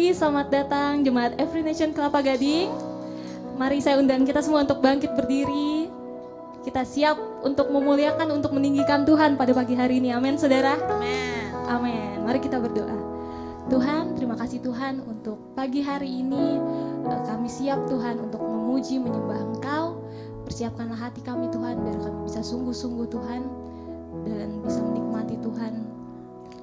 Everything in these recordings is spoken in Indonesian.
pagi, selamat datang Jemaat Every Nation Kelapa Gading. Mari saya undang kita semua untuk bangkit berdiri. Kita siap untuk memuliakan, untuk meninggikan Tuhan pada pagi hari ini. Amin, saudara. Amin. Amin. Mari kita berdoa. Tuhan, terima kasih Tuhan untuk pagi hari ini. Kami siap Tuhan untuk memuji, menyembah Engkau. Persiapkanlah hati kami Tuhan, biar kami bisa sungguh-sungguh Tuhan dan bisa menikmati Tuhan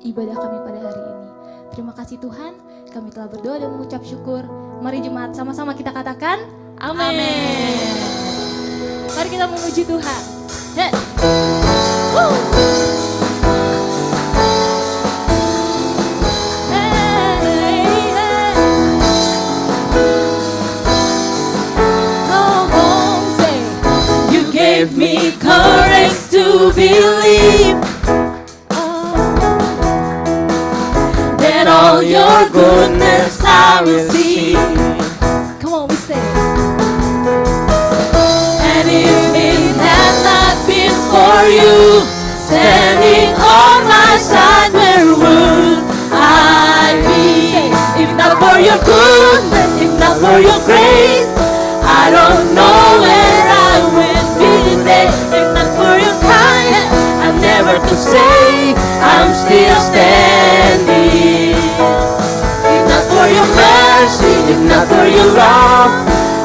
ibadah kami pada hari ini. Terima kasih Tuhan, kami telah berdoa dan mengucap syukur. Mari jemaat sama-sama kita katakan amin. Mari kita memuji Tuhan. Hey. You gave me courage to believe that all your goodness I will see. Come on, we say. And if it had not been for you standing on my side, where would I be? If not for your goodness, if not for your grace, I don't know where I would be today. If not for your kindness, I never could say I'm still standing. If not for your mercy, if not for your love,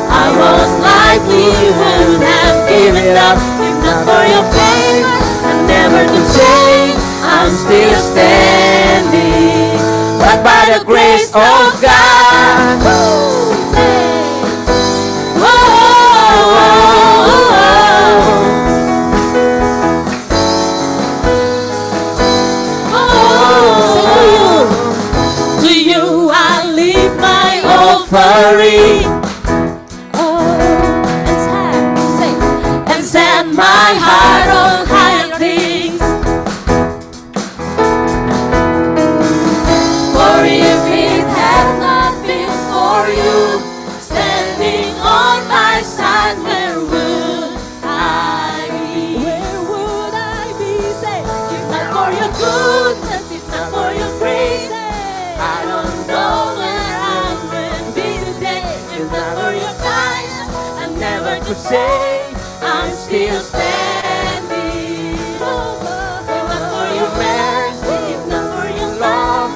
I most likely would have given up. If not for your favor, I never could say I'm still standing. But by the grace of God, to you I leave my offering. And set my heart on higher things. For if it had not been for you standing on my side, where would I be? Where would I be? Say. If not for your goodness, if not for your grace, I don't know where I would be today. If not for your kindness, I never could say I'm still standing. If not for your mercy, if not for your love,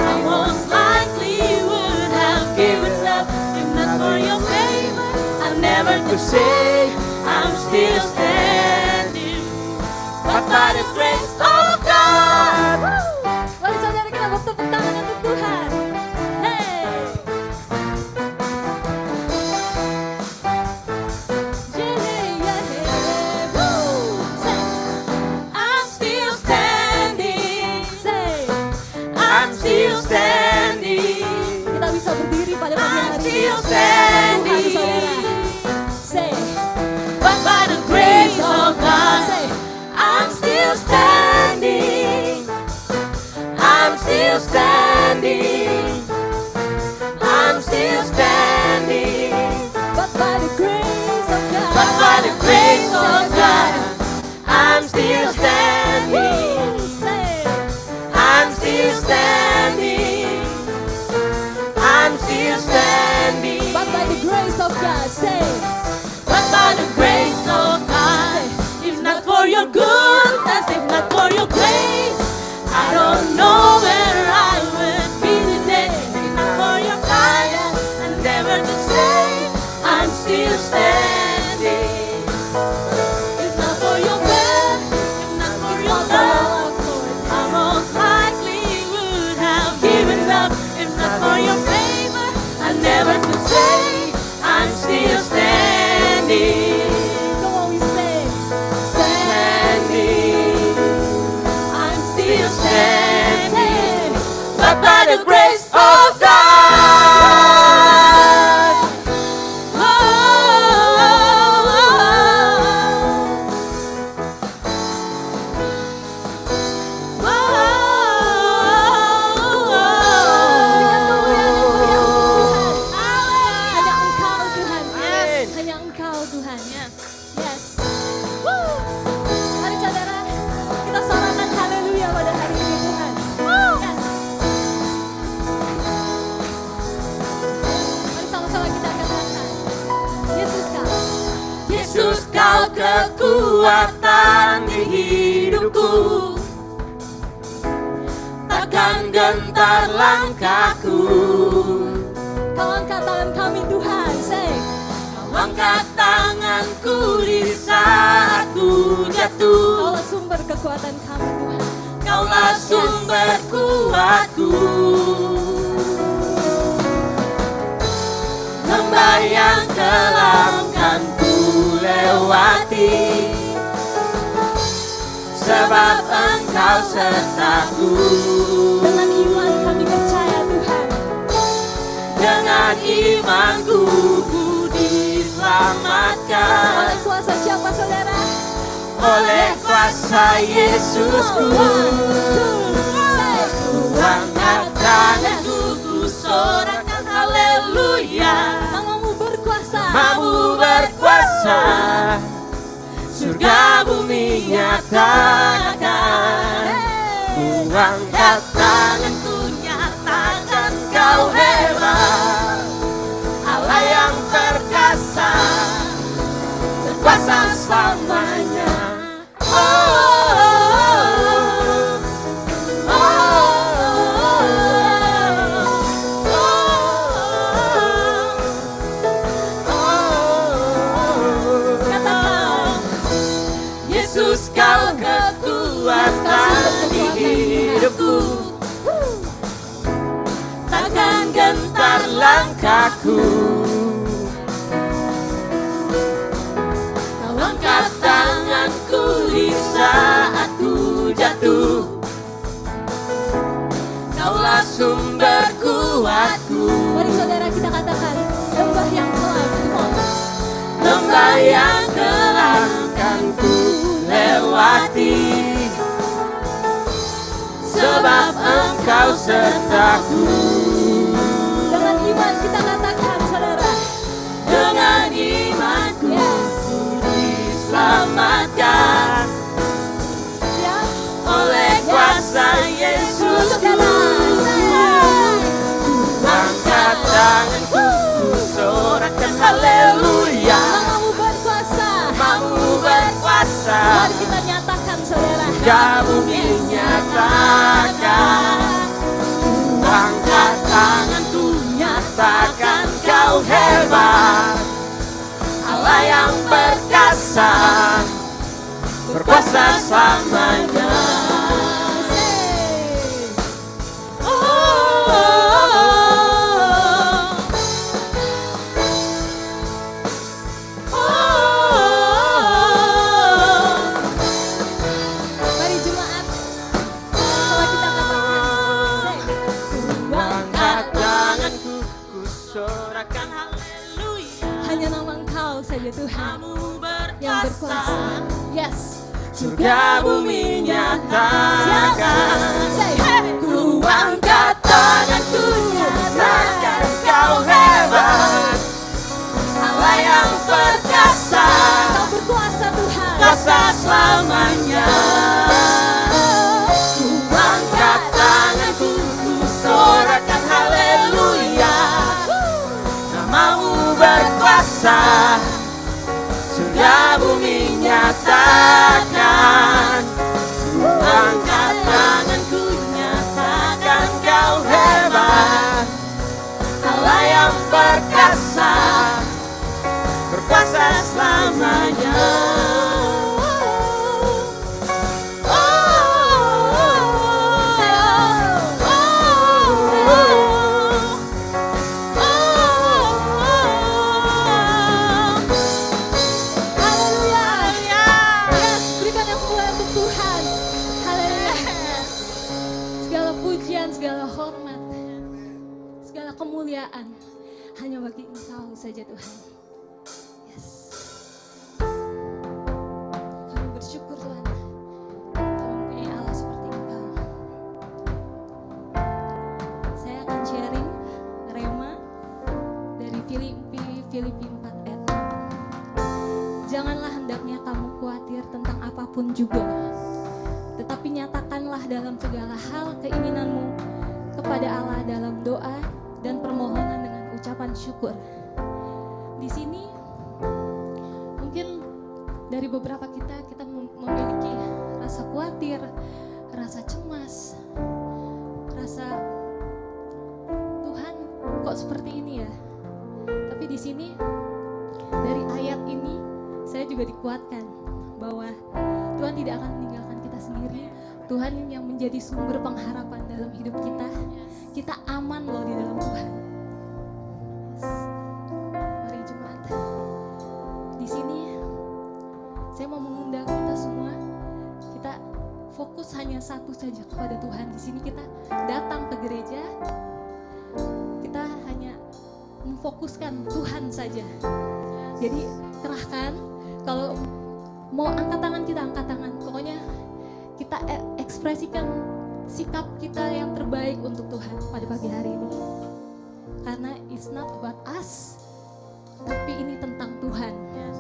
I most likely would have given up. If not for your favor, I never could say I'm still standing. But by the grace of God. Mari saudara kita bertepuk tangan untuk Tuhan. Hey. I'm still standing. Say. I'm still standing. Kita bisa berdiri pada pagi I'm hari ini. still Tuhan, standing. saudara. Say. But by the grace of God, Say. I'm still standing. I'm still standing. I'm still standing. But by the grace of God. But by the grace of God, I'm still standing. Say. I'm still standing. I'm still standing. But by the grace of God. Say. But by the grace of God, if not for your goodness, if not for your grace, I don't know where I would be today. If not for your kindness, I never could say I'm still standing. If not for your word, if not for your love, I most likely would have given up. If not for your favor, I never could say I'm still standing. Come on, we say. Standing. I'm still standing. But by the grace of God. Oh, oh, oh, oh. Hanya kekuatan di hidupku, takkan gentar langkahku. Kau angkat tangan kami Tuhan, say. Kau angkat tanganku di saat ku jatuh. Kaulah sumber kekuatan kami Tuhan. Kaulah sumber kuatku. Lembah yang kelam kan ku lewati, sebab Engkau sertaku. Dengan iman kami percaya Tuhan. Dengan imanku ku diselamatkan. Oleh kuasa siapa saudara? Oleh kuasa Yesusku. Ku angkat tanganku, ku sorakan haleluya. Namamu berkuasa. Namamu berkuasa, surga bumi nyatakan. Ku angkat tanganku, nyatakan Kau hebat, Allah yang perkasa, berkuasa selamanya. Yesus, Kau kekuatan di hidupku, takkan gentar langkahku. Kau angkat tanganku di saat ku jatuh. Kaulah sumber kuatku. Mari saudara kita katakan, lembah yang kelam. Lembah yang kelam kan ku lewati, sebab Engkau sertaku. Dengan iman kita katakan saudara. Dengan imanku ku diselamatkan. Siap? Oleh kuasa Yesus ku angkat tanganku, ku sorakan haleluya. Namamu berkuasa. Namamu berkuasa, Mari kita nyatakan saudara. surga bumi nyatakan. Angkat tanganku, nyatakan Kau hebat, Allah yang perkasa, berkuasa selamanya. Mari jemaat. Coba kita katakan. Angkat tanganku, ku sorakan haleluya. Hanya nama Engkau saja Tuhan Kamu yang berkuasa. Yes. surga bumi nyatakan. Say. Ku angkat tanganku, nyatakan Kau hebat, Allah yang perkasa, Kau berkuasa Tuhan. kuasa selamanya. Ku angkat tanganku, ku sorakan haleluya. Namamu berkuasa, surga bumi nyatakan. Ku angkat tanganku, nyatakan Kau hebat, Allah yang perkasa, berkuasa selamanya. Haleluya. Yes, berikan yang mulia untuk Tuhan. Haleluya. Segala pujian, segala hormat, segala kemuliaan hanya bagi Engkau saja Tuhan. Yes. Kami bersyukur Tuhan, kami mempunyai Allah seperti Engkau. Saya akan sharing rema dari Filipi 4 ayat 6. Janganlah hendaknya kamu khawatir tentang apapun juga, tetapi nyatakanlah dalam segala hal keinginanmu kepada Allah dalam doa dan permohonan dengan ucapan syukur. Di sini mungkin dari beberapa kita memiliki rasa khawatir, rasa cemas, rasa Tuhan kok seperti ini ya. Tapi di sini dari ayat ini saya juga dikuatkan bahwa Tuhan tidak akan meninggalkan kita sendiri. Tuhan yang menjadi sumber pengharapan dalam hidup kita. Kita aman loh di dalam Tuhan. Yes. Mari jemaat. Di sini saya mau mengundang kita semua. Kita fokus hanya satu saja kepada Tuhan. Di sini kita datang ke gereja. Kita hanya memfokuskan Tuhan saja. Jadi kerahkan, kalau mau angkat tangan kita angkat tangan. Pokoknya kita ekspresikan sikap kita yang terbaik untuk Tuhan pada pagi hari ini. Karena it's not about us, tapi ini tentang Tuhan. Yes.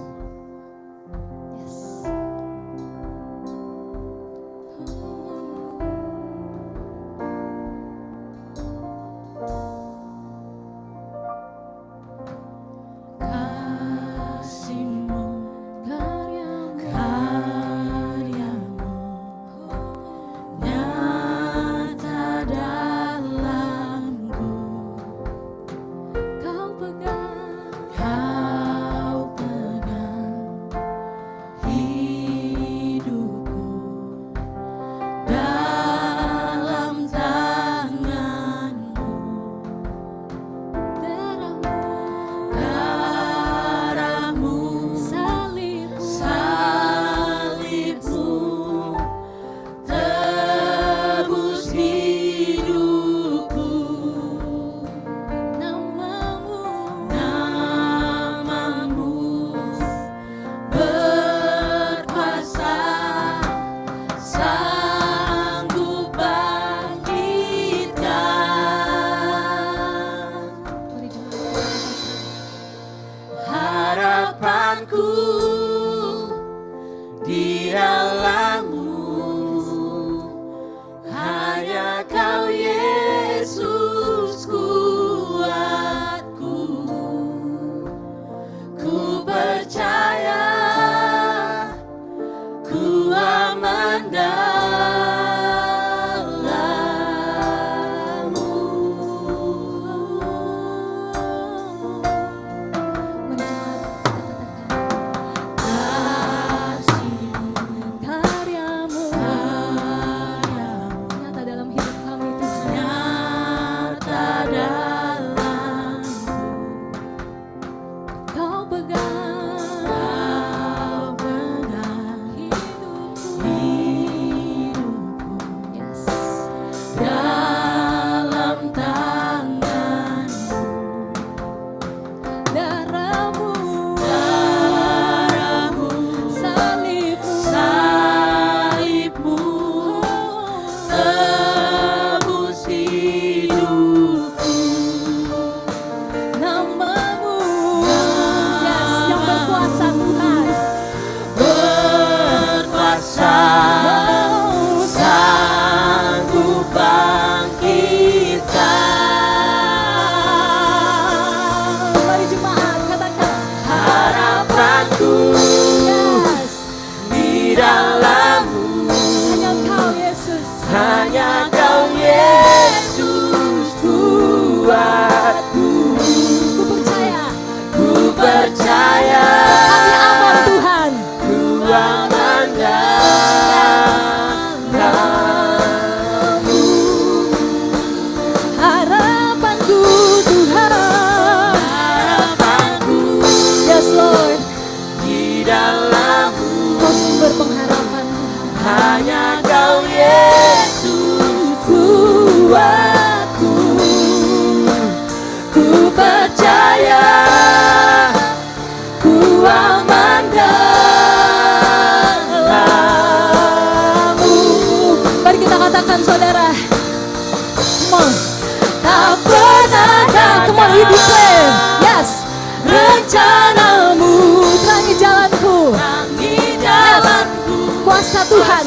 Tuhan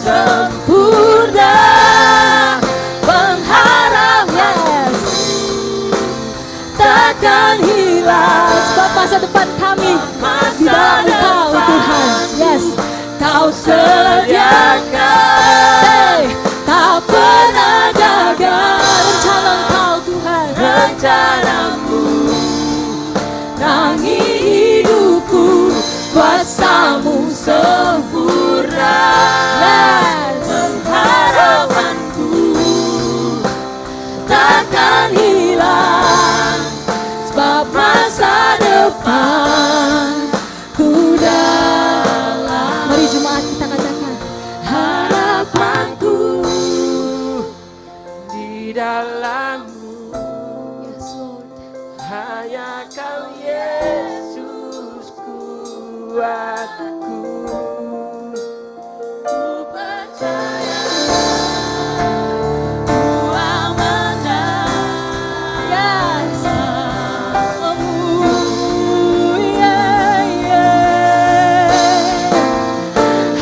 sempurna pengharap, yes, takkan hilang. Sebab masa depan kami di dalam Engkau Tuhan. Yes. Kau sediakan, tak pernah gagal. Rencana Engkau Tuhan, Rencanamu rangi hidupku, kuasamu sempurna. Pengharapanku takkan hilang, sebab masa depan ku dalam. mari jemaat kita katakan, Harapanku di dalammu, yes Lord. hanya Kau Yesus kuatku. Ku percaya, ku amanah. Yes.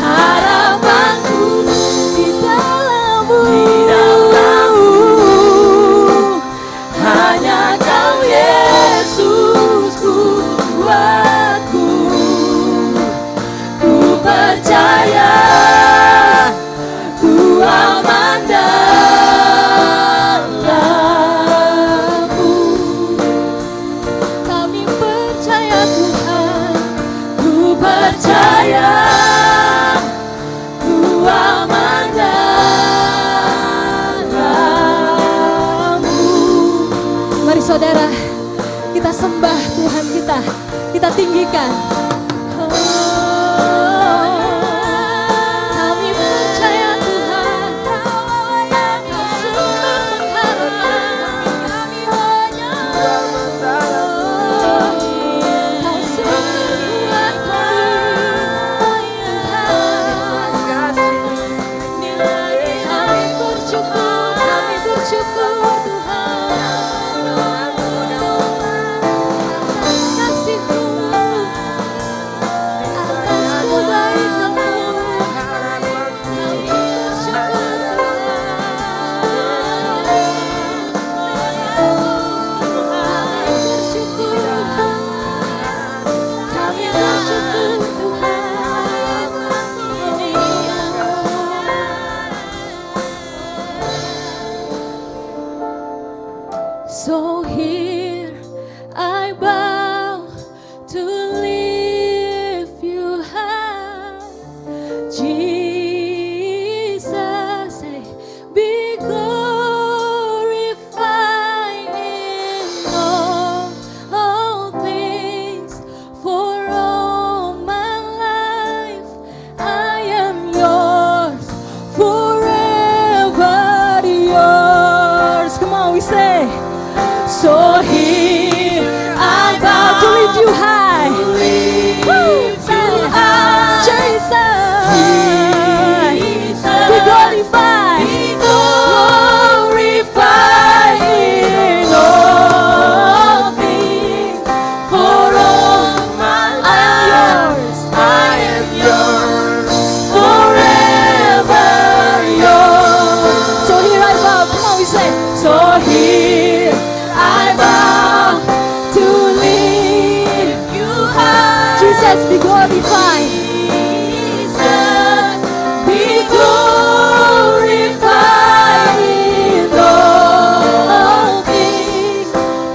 Harapanku Di dalam-Mu, hanya Kau Yesus kuatku. Ku percaya, ku aman dalam-Mu. kami percaya Tuhan. Ku percaya, ku aman dalam-Mu. Mari saudara, kita sembah Tuhan kita tinggikan. Kami percaya Tuhan, Kau sumber pengharapan kami menyembah. Kau sumber kuat kami, Tuhan. Kami bersyukur Tuhan atas kasih-Mu, atas kebaikan-Mu. Kami bersyukur Tuhan. Kami bersyukur Tuhan. So here I bow to lift You high, Jesus, say, be glorified in all things. For all my life I am Yours, forever Yours. Come on, we say. So here I bow to lift You high. Woo! Say, Jesus, be glorified. Be glorified in all things. For all my life I am Yours, forever Yours. So here I bow. Come on, we say. So here I bow to lift You high. Jesus, be glorified. Jesus, be glorified in all things.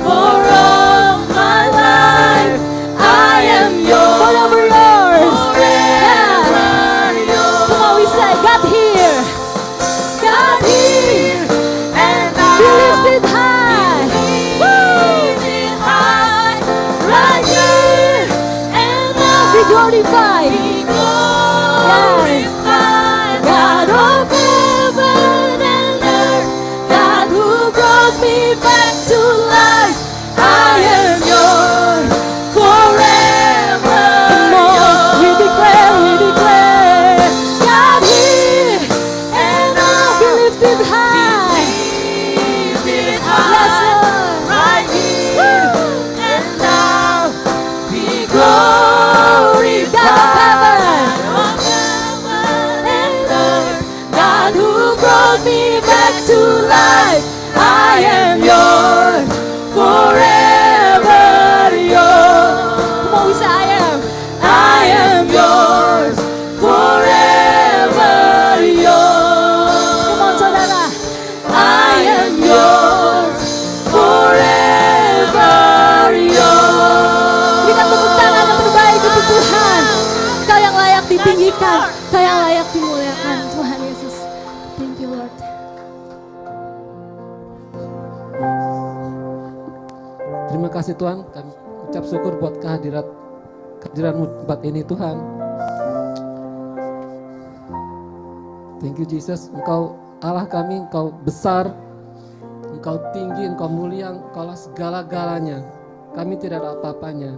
For all my life I am Yours, Forever Yours. forever Yours. Come on, we say, God here, God here and be now. lifted high. Lifted high, right here and now. Be glorified. Be glorified, God of heaven and earth, God who brought me back to life. I am Yours, forever Yours. We declare, God here and now. be lifted high. Lifted Yes, high, Lord. right here and now. Be glorified, God of heaven. and earth, God who brought me back to life. I am Yours, forever Yours. Come on, we say, I am. I am Yours, kasih Tuhan, kami ucap syukur buat kehadiran-Mu di tempat ini Tuhan. Thank you Jesus, Engkau Allah kami, Engkau besar, Engkau tinggi, Engkau mulia, Engkaulah segala-galanya. Kami tidak ada apa-apanya.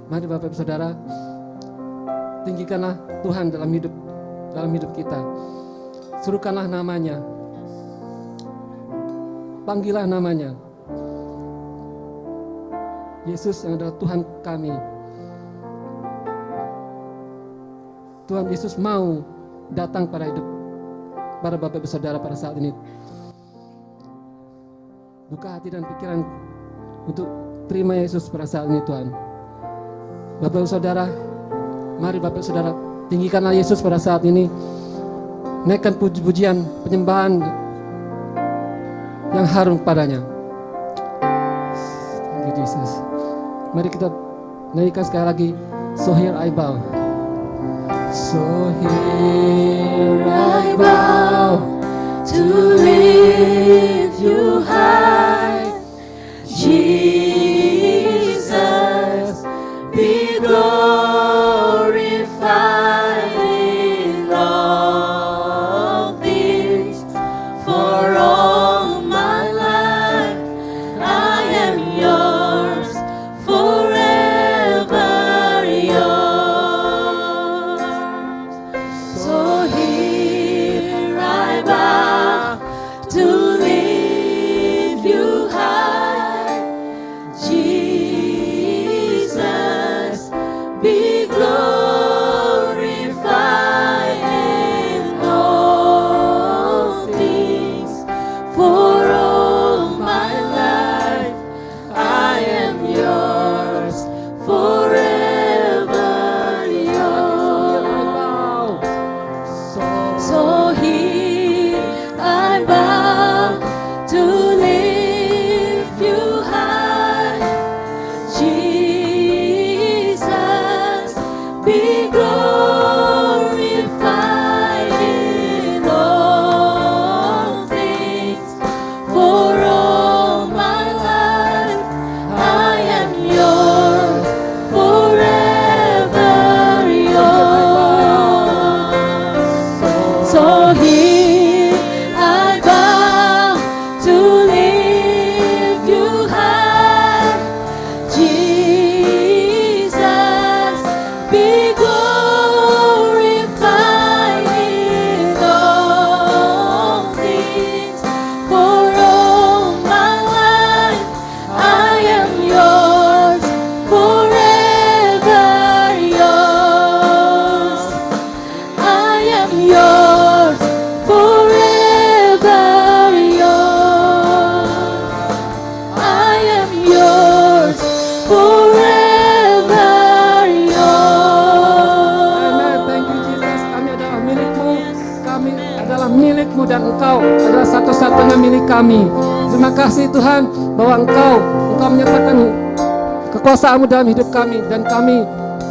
Mari Bapak Ibu Saudara, tinggikanlah Tuhan dalam hidup kita. Suruhkanlah namanya. Panggillah namanya. Yesus yang adalah Tuhan kami. Tuhan Yesus mau datang pada hidup para Bapak Ibu Saudara pada saat ini. Buka hati dan pikiran untuk terima Yesus pada saat ini Tuhan. Bapak Ibu Saudara, mari Bapak Ibu Saudara, tinggikanlah Yesus pada saat ini. Naikkan puji-pujian, penyembahan yang harum padanya. Thank you Jesus. Mari kita nyanyikan sekali lagi. So here I bow. So here I bow to lift you high, Jesus, be glorified in all things. For all my life I am yours, forever yours. So here I bow to lift you high, Jesus, be glorified in all things. For all my life I am yours, forever yours. So here I bow to lift you high, Jesus, be glorified in all things. For all my life I am yours, forever yours. So here I bow to lift you high, Jesus, be glorified in all things. For all my life I am yours, forever yours. I am yours, forever yours. I am yours, forever yours. Amen. Thank you Jesus. Kami adalah milik-Mu. Kami adalah milik-Mu dan Engkau adalah satu-satunya milik kami. Terima kasih Tuhan bahwa Engkau menyatakan kekuasaan-Mu dalam hidup kami dan kami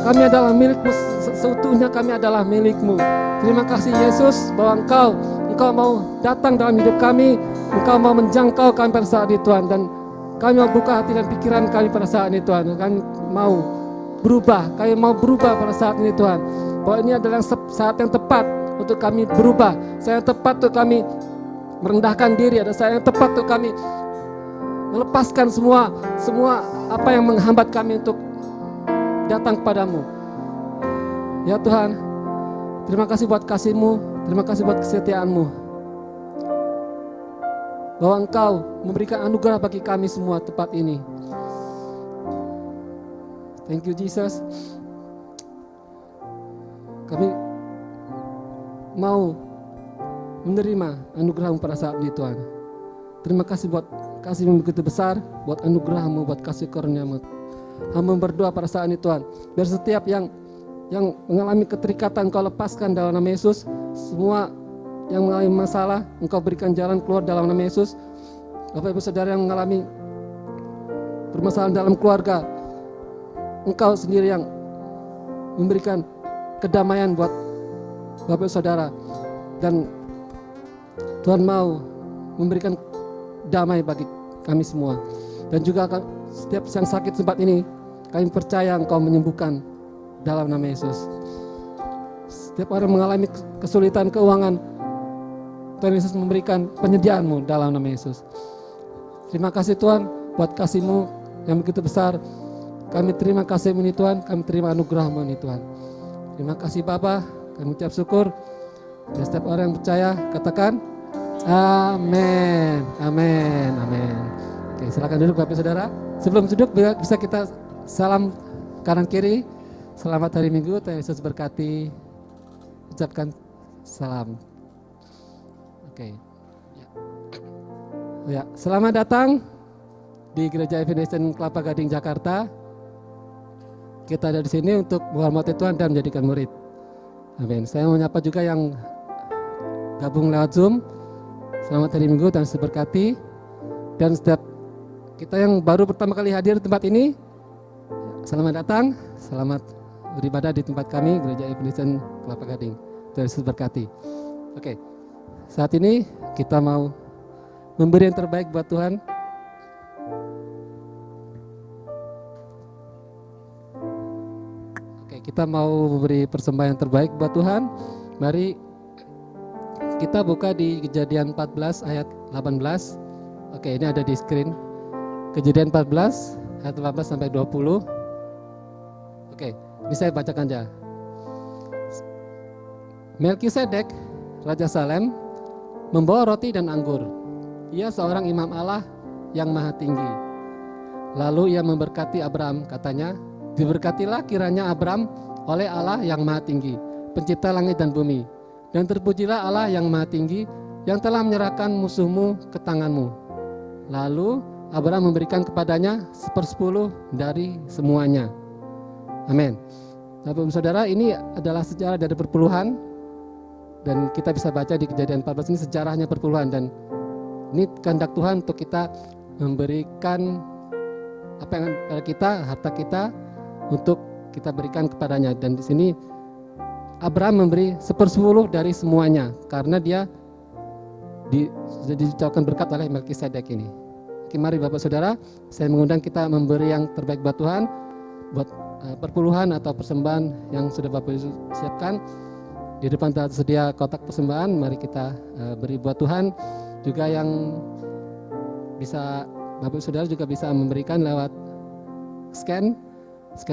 adalah milik-Mu, seutuhnya kami adalah milik-Mu. Terima kasih Yesus bahwa Engkau mau datang dalam hidup kami, Engkau mau menjangkau kami pada saat ini Tuhan, dan kami mau buka hati dan pikiran kami pada saat ini Tuhan. Kami mau berubah pada saat ini Tuhan, bahwa ini adalah saat yang tepat untuk kami berubah, saat yang tepat untuk kami merendahkan diri, ada saat yang tepat untuk kami melepaskan semua apa yang menghambat kami untuk datang kepadamu. Ya Tuhan, terima kasih buat kasih-Mu, terima kasih buat kesetiaan-Mu, bahwa Engkau memberikan anugerah bagi kami semua tempat ini. Thank you Jesus. Kami mau menerima anugerah-Mu pada saat ini Tuhan. Terima kasih buat kasih-Mu begitu besar, buat anugerah-Mu, buat kasih karunia-Mu. Hamba berdoa pada saat ini Tuhan, biar setiap yang mengalami keterikatan Engkau lepaskan dalam nama Yesus. Semua yang mengalami masalah Engkau berikan jalan keluar dalam nama Yesus. Bapak Ibu Saudara yang mengalami permasalahan dalam keluarga, Engkau sendiri yang memberikan kedamaian buat Bapak Ibu Saudara, dan Tuhan mau memberikan damai bagi kami semua. Dan juga setiap yang sakit tempat ini, kami percaya Engkau menyembuhkan dalam nama Yesus. Setiap orang mengalami kesulitan keuangan, Tuhan Yesus memberikan penyediaan-Mu dalam nama Yesus. Terima kasih Tuhan buat kasih-Mu yang begitu besar. Kami terima kasih-Mu ini Tuhan, kami terima anugerah-Mu ini Tuhan. Terima kasih Bapa, kami ucap syukur. Dan setiap orang yang percaya katakan amin, amin, amin. Oke, silakan duduk Bapak Saudara. Sebelum duduk bisa kita salam kanan kiri. Selamat hari Minggu, Tuhan Yesus berkati. Ucapkan salam. Oke. Ya, selamat datang di Gereja Evangelisation Kelapa Gading Jakarta. Kita ada di sini untuk menghormati Tuhan dan menjadikan murid. Amin. Saya mau menyapa juga yang gabung lewat Zoom. Selamat hari Minggu, Tuhan Yesus berkati. Dan setiap kita yang baru pertama kali hadir di tempat ini, selamat datang, selamat beribadah di tempat kami, Gereja Evangelisation Kelapa Gading. Tuhan Yesus berkati. Oke, saat ini kita mau memberi yang terbaik buat Tuhan. Oke, kita mau memberi persembahan yang terbaik buat Tuhan. Mari kita buka di Kejadian 14 ayat 18. Oke, ini ada di screen. Kejadian 14 ayat 18 sampai 20. Oke, ini saya bacakan aja. Melkisedek, Raja Salem, membawa roti dan anggur. Ia seorang imam Allah yang maha tinggi. Lalu ia memberkati Abram, katanya, diberkatilah kiranya Abram oleh Allah yang maha tinggi, pencipta langit dan bumi. Dan terpujilah Allah yang maha tinggi, yang telah menyerahkan musuhmu ke tanganmu. Lalu Abram memberikan kepadanya 1/10 dari semuanya. Amin. Bapak Saudara, ini adalah sejarah dari perpuluhan, dan kita bisa baca di Kejadian 14 ini sejarahnya perpuluhan, dan ini kehendak Tuhan untuk kita memberikan apa yang ada kita, harta kita, untuk kita berikan kepadanya. Dan di sini Abraham memberi 1/10 dari semuanya karena dia sudah diucapkan berkat oleh Melkisedek ini. Oke, mari Bapak Saudara, saya mengundang kita memberi yang terbaik buat Tuhan, buat perpuluhan atau persembahan yang sudah Bapak siapkan. Di depan tersedia kotak persembahan, mari kita beri buat Tuhan. Juga yang bisa Bapak Saudara juga bisa memberikan lewat scan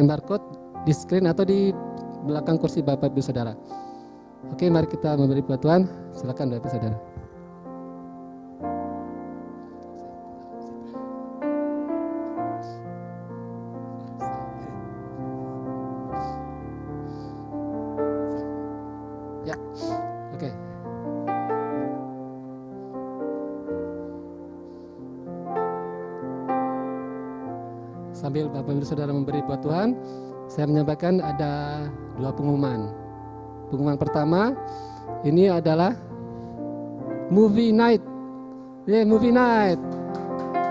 barcode di screen atau di belakang kursi Bapak Ibu Saudara. Oke, mari kita memberi buat Tuhan. Silakan Bapak Saudara. Ya, oke. Sambil Bapak Ibu Saudara memberi buat Tuhan, saya menyampaikan ada 2 pengumuman. Pengumuman pertama, ini adalah movie night. Movie night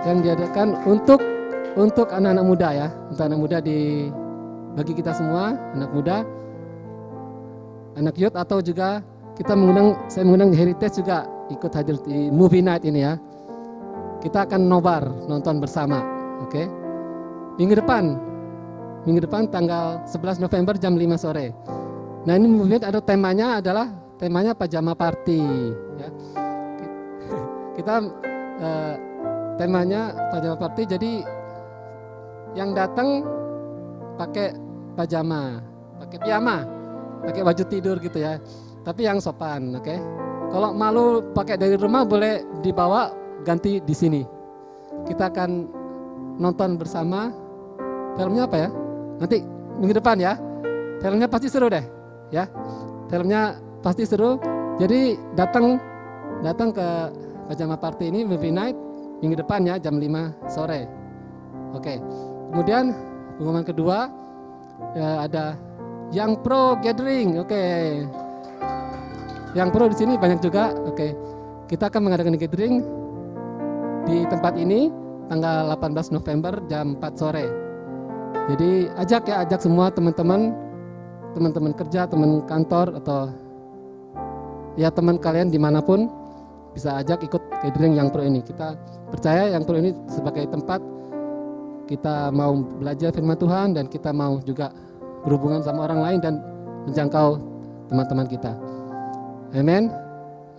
yang diadakan untuk anak-anak muda ya, untuk anak muda bagi kita semua, anak muda, anak youth, atau juga saya mengundang Heritage juga ikut hadir di movie night ini ya. Kita akan nobar, nonton bersama, oke? Minggu depan tanggal 11 November jam 5 sore. Nah, ini movie ada temanya pajama party ya. Kita temanya pajama party, jadi yang datang pakai pajama, pakai piyama, pakai baju tidur gitu ya. Tapi yang sopan, oke? Kalau malu pakai dari rumah boleh dibawa, ganti di sini. Kita akan nonton bersama. Filmnya apa ya? Nanti minggu depan ya. Filmnya pasti seru deh, ya. Filmnya pasti seru. Jadi datang ke pajama party ini, movie night, minggu depan ya, jam 5 sore. Oke. Kemudian pengumuman kedua ya, ada Young Pro Gathering. Oke. Yang Pro di sini banyak juga. Oke. Kita akan mengadakan gathering di tempat ini tanggal 18 November jam 4 sore. Jadi ajak semua teman-teman kerja, teman kantor, atau ya teman kalian dimanapun. bisa ajak ikut gathering yang pro ini. Kita percaya yang pro ini sebagai tempat kita mau belajar firman Tuhan dan kita mau juga berhubungan sama orang lain dan menjangkau teman-teman kita. Amin.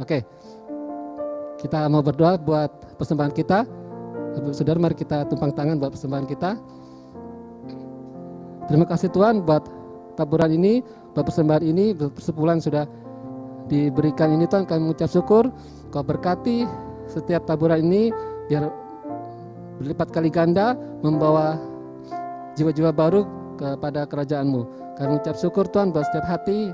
Oke. Kita mau berdoa buat persembahan kita. Saudara, mari kita tumpang tangan buat persembahan kita. Terima kasih Tuhan buat taburan ini, buat persembahan ini, persepuluhan sudah diberikan ini Tuhan, kami mengucap syukur. Kau berkati setiap taburan ini biar berlipat kali ganda membawa jiwa-jiwa baru kepada kerajaan-Mu. Kami mengucap syukur Tuhan buat setiap hati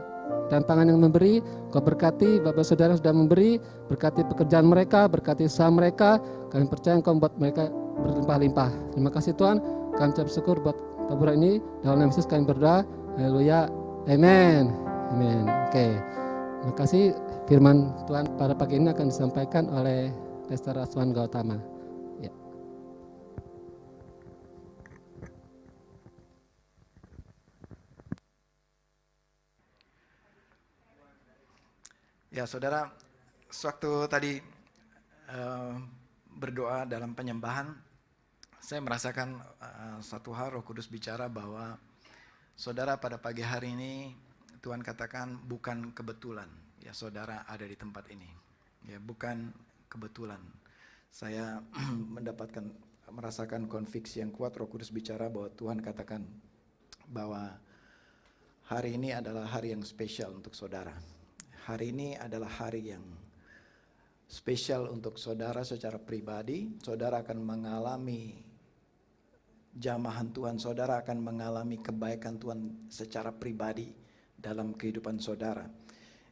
dan tangan yang memberi. Kau berkati Bapak Saudara sudah memberi, berkati pekerjaan mereka, berkati usaha mereka. Kami percaya Engkau membuat mereka berlimpah-limpah. Terima kasih Tuhan, kami mengucap syukur buat taburan ini. Dalam nama Yesus kami berdoa. Haleluya. Amin. Amin. Oke. Terima kasih. Firman Tuhan pada pagi ini akan disampaikan oleh Pastor Aswan Gautama. Ya. Ya, saudara, sewaktu tadi berdoa dalam penyembahan, saya merasakan satu hal, Roh Kudus bicara bahwa saudara pada pagi hari ini Tuhan katakan bukan kebetulan ya saudara ada di tempat ini. Ya, bukan kebetulan. Saya merasakan konviksi yang kuat, Roh Kudus bicara bahwa Tuhan katakan bahwa hari ini adalah hari yang spesial untuk saudara. Hari ini adalah hari yang spesial untuk saudara secara pribadi. Saudara akan mengalami jamahan Tuhan, saudara akan mengalami kebaikan Tuhan secara pribadi dalam kehidupan saudara.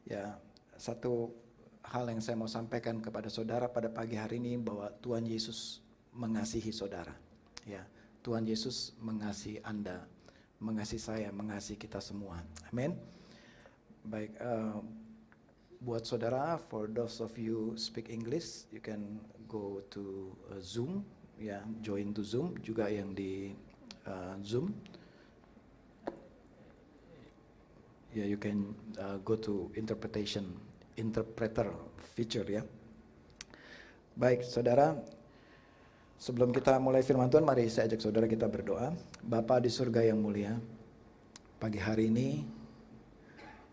Ya, satu hal yang saya mau sampaikan kepada saudara pada pagi hari ini bahwa Tuhan Yesus mengasihi saudara. Ya, Tuhan Yesus mengasihi Anda, mengasihi saya, mengasihi kita semua. Amin. Baik, buat saudara, for those of you speak English, you can go to Zoom, ya, join to Zoom, juga yang di Zoom. Ya, you can go to interpreter feature ya. Baik, saudara, sebelum kita mulai firman Tuhan, mari saya ajak saudara kita berdoa. Bapa di surga yang mulia, pagi hari ini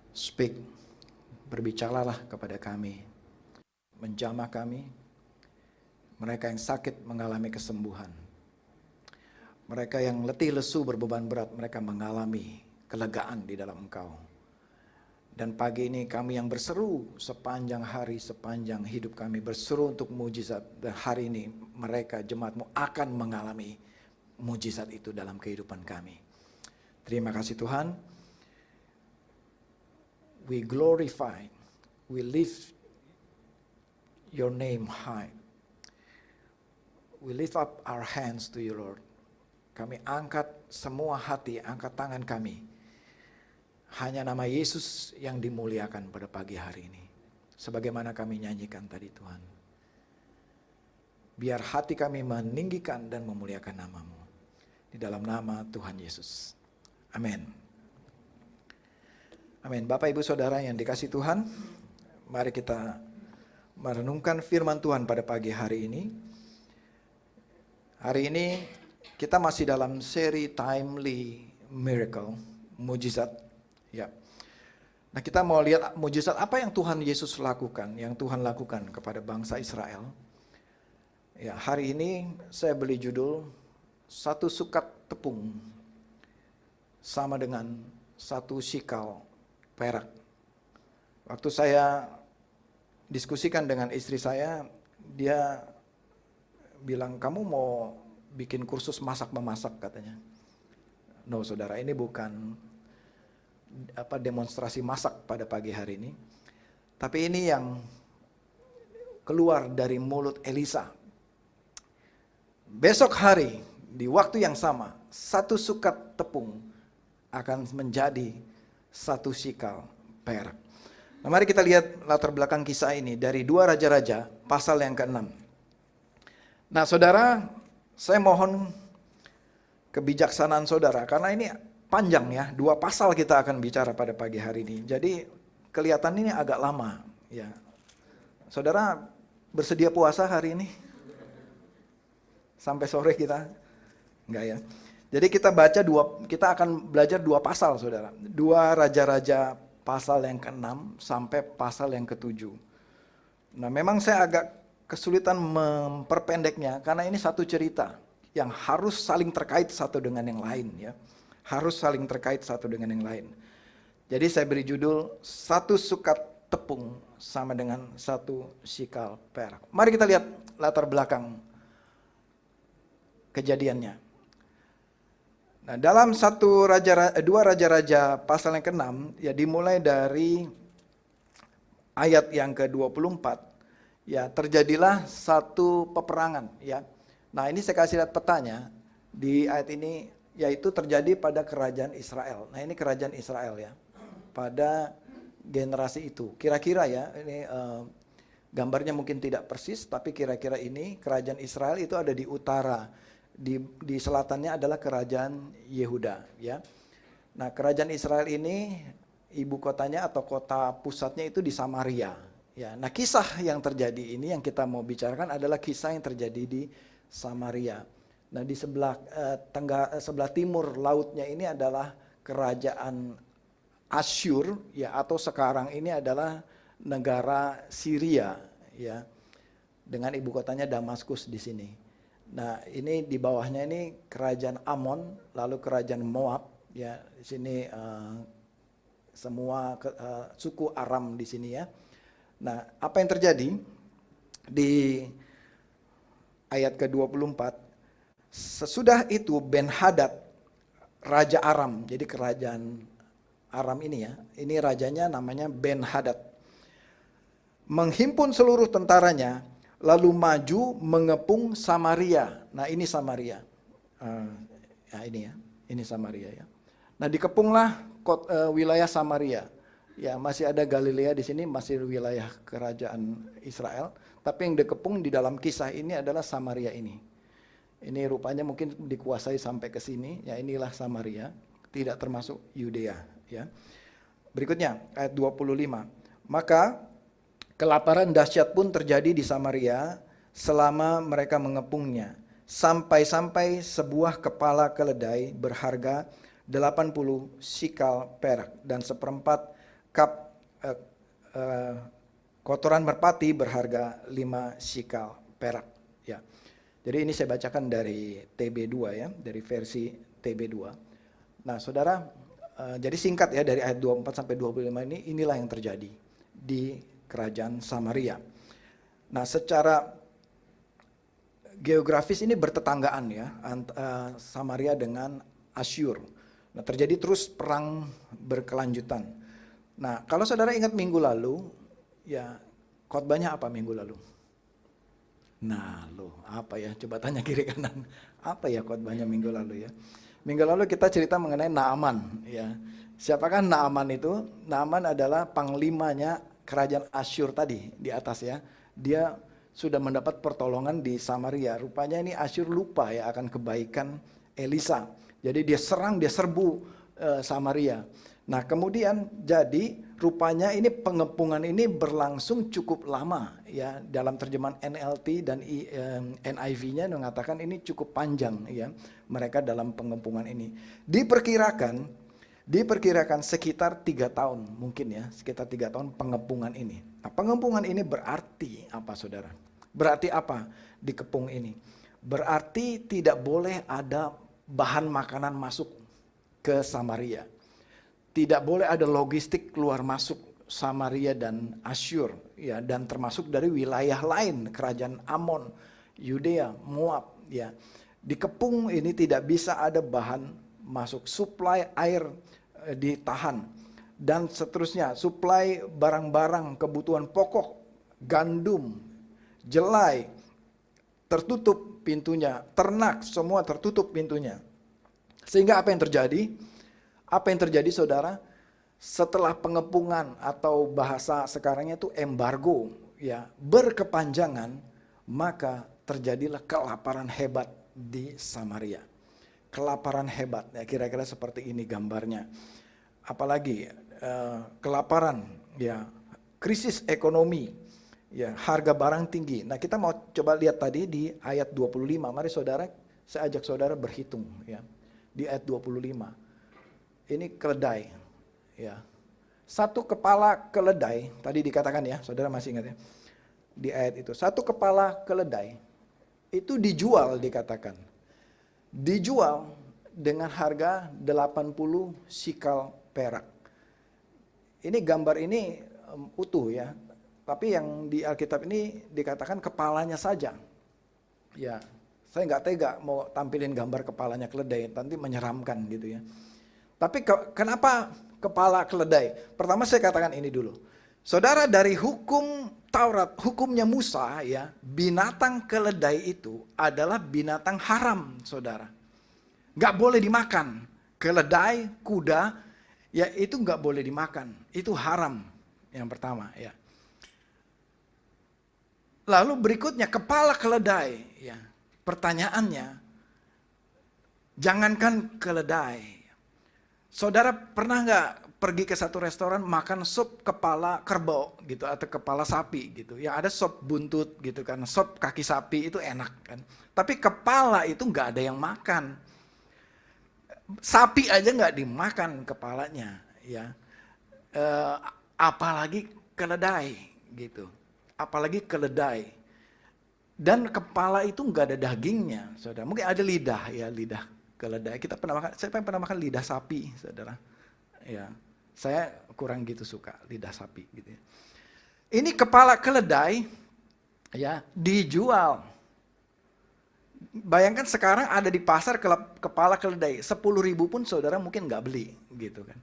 speak, berbicaralah kepada kami, menjamah kami. Mereka yang sakit mengalami kesembuhan, mereka yang letih lesu berbeban berat, mereka mengalami kelegaan di dalam Engkau. Dan pagi ini kami yang berseru sepanjang hari, sepanjang hidup kami berseru untuk mujizat. Dan hari ini mereka jemaat-Mu akan mengalami mujizat itu dalam kehidupan kami. Terima kasih Tuhan. We glorify, we lift your name high. We lift up our hands to you Lord. Kami angkat semua hati, angkat tangan kami. Hanya nama Yesus yang dimuliakan pada pagi hari ini. Sebagaimana kami nyanyikan tadi Tuhan. Biar hati kami meninggikan dan memuliakan nama-Mu. Di dalam nama Tuhan Yesus. Amin. Amin. Bapak Ibu Saudara yang dikasihi Tuhan. Mari kita merenungkan firman Tuhan pada pagi hari ini. Hari ini kita masih dalam seri Timely Miracle. Mujizat. Ya. Nah, kita mau lihat mujizat apa yang Tuhan Yesus lakukan, yang Tuhan lakukan kepada bangsa Israel. Ya, hari ini saya beri judul satu sukat tepung sama dengan satu sikal perak. Waktu saya diskusikan dengan istri saya, dia bilang, "Kamu mau bikin kursus masak-memasak," katanya. No, saudara, ini bukan demonstrasi masak pada pagi hari ini. Tapi ini yang keluar dari mulut Elisa. Besok hari di waktu yang sama, satu sukat tepung akan menjadi satu sikal perak. Nah, mari kita lihat latar belakang kisah ini dari 2 Raja-Raja pasal yang ke-6. Nah, saudara, saya mohon kebijaksanaan saudara karena ini panjang ya, 2 pasal kita akan bicara pada pagi hari ini. Jadi kelihatan ini agak lama ya. Saudara Bersedia puasa hari ini? Sampai sore kita? Enggak ya. Jadi kita akan belajar 2 pasal, saudara. 2 Raja-Raja pasal yang ke-6 sampai pasal yang ke-7. Nah, memang saya agak kesulitan memperpendeknya karena ini satu cerita yang harus saling terkait satu dengan yang lain ya. Harus saling terkait satu dengan yang lain. Jadi saya beri judul 1 sukat tepung sama dengan 1 shikal perak. Mari kita lihat latar belakang kejadiannya. Nah, dalam 2 Raja-Raja pasal yang ke-6 ya dimulai dari ayat yang ke-24 ya terjadilah satu peperangan ya. Nah, ini saya kasih lihat petanya di ayat ini yaitu terjadi pada kerajaan Israel. Nah, ini kerajaan Israel ya. Pada generasi itu. Kira-kira ya ini gambarnya mungkin tidak persis tapi kira-kira ini kerajaan Israel itu ada di utara. Di selatannya adalah kerajaan Yehuda ya. Nah, kerajaan Israel ini ibu kotanya atau kota pusatnya itu di Samaria ya. Nah, kisah yang terjadi ini yang kita mau bicarakan adalah kisah yang terjadi di Samaria. Nah, di sebelah timur lautnya ini adalah kerajaan Asyur ya, atau sekarang ini adalah negara Syria ya. Dengan ibu kotanya Damaskus di sini. Nah, ini di bawahnya ini kerajaan Amon, lalu kerajaan Moab ya. Di sini semua suku Aram di sini ya. Nah, apa yang terjadi di ayat ke-24? Sesudah itu Ben-Hadad raja Aram. Jadi kerajaan Aram ini ya. Ini rajanya namanya Ben-Hadad. Menghimpun seluruh tentaranya lalu maju mengepung Samaria. Nah, ini Samaria. Ya ini ya. Ini Samaria ya. Nah, dikepunglah wilayah Samaria. Ya, masih ada Galilea di sini, masih wilayah kerajaan Israel. Tapi yang dikepung di dalam kisah ini adalah Samaria ini. Ini rupanya mungkin dikuasai sampai ke sini. Ya, inilah Samaria, tidak termasuk Yudea. Ya. Berikutnya ayat 25. Maka kelaparan dahsyat pun terjadi di Samaria selama mereka mengepungnya. Sampai-sampai sebuah kepala keledai berharga 80 shikal perak dan 1/4 kap kotoran merpati berharga 5 shikal perak. Ya. Jadi ini saya bacakan dari TB2 ya, dari versi TB2. Nah, saudara, jadi singkat ya dari ayat 24 sampai 25 inilah yang terjadi di kerajaan Samaria. Nah, secara geografis ini bertetanggaan ya, Samaria dengan Asyur. Nah, terjadi terus perang berkelanjutan. Nah, kalau saudara ingat minggu lalu, ya khotbahnya apa minggu lalu? Nah, apa ya? Coba tanya kiri kanan. Apa ya khotbahnya minggu lalu ya? Minggu lalu kita cerita mengenai Naaman ya. Siapakah Naaman itu? Naaman adalah panglimanya kerajaan Asyur tadi di atas ya. Dia sudah mendapat pertolongan di Samaria. Rupanya ini Asyur lupa ya akan kebaikan Elisa. Jadi dia serbu Samaria. Nah, kemudian jadi rupanya ini pengepungan ini berlangsung cukup lama ya. Dalam terjemahan NLT dan NIV-nya mengatakan ini cukup panjang ya. Mereka dalam pengepungan ini. Diperkirakan sekitar 3 tahun mungkin ya, sekitar 3 tahun pengepungan ini. Nah, pengepungan ini berarti apa, saudara? Berarti apa dikepung ini? Berarti tidak boleh ada bahan makanan masuk ke Samaria. Tidak boleh ada logistik keluar masuk Samaria dan Asyur ya, dan termasuk dari wilayah lain, kerajaan Amon, Yudea, Moab ya. Dikepung ini tidak bisa ada bahan masuk, suplai air ditahan dan seterusnya, suplai barang-barang kebutuhan pokok, gandum, jelai tertutup pintunya, ternak semua tertutup pintunya. Sehingga apa yang terjadi? Apa yang terjadi, saudara? Setelah pengepungan atau bahasa sekarangnya itu embargo ya, berkepanjangan, maka terjadilah kelaparan hebat di Samaria. Kelaparan hebat ya, kira-kira seperti ini gambarnya. Apalagi kelaparan ya, krisis ekonomi Ya, harga barang tinggi. Nah, kita mau coba lihat tadi di ayat 25. Mari saudara, saya ajak saudara berhitung ya. Di ayat 25. Ini keledai ya. Satu kepala keledai, tadi dikatakan ya, saudara masih ingat ya. Di ayat itu, satu kepala keledai itu dijual dikatakan. Dijual dengan harga 80 sikal perak. Ini gambar ini utuh ya. Tapi yang di Alkitab ini dikatakan kepalanya saja. Ya, saya nggak tega mau tampilin gambar kepalanya keledai, nanti menyeramkan gitu ya. Tapi kenapa kepala keledai? Pertama saya katakan ini dulu. Saudara, dari hukum Taurat, hukumnya Musa ya, binatang keledai itu adalah binatang haram, saudara. Nggak boleh dimakan. Keledai, kuda, ya itu nggak boleh dimakan. Itu haram, yang pertama ya. Lalu berikutnya kepala keledai ya. Pertanyaannya, jangankan keledai. Saudara pernah nggak pergi ke satu restoran makan sup kepala kerbau gitu atau kepala sapi gitu? Yang ada sup buntut gitu kan, sup kaki sapi itu enak kan. Tapi kepala itu nggak ada yang makan. Sapi aja nggak dimakan kepalanya ya. Apalagi keledai gitu. Apalagi keledai. Dan kepala itu nggak ada dagingnya, saudara. Mungkin ada lidah ya, lidah keledai. Kita pernah makan, saya pernah makan lidah sapi, saudara. Ya, saya kurang gitu suka lidah sapi gitu ya. Ini kepala keledai ya dijual. Bayangkan sekarang ada di pasar kepala keledai 10.000 pun saudara mungkin nggak beli gitu kan,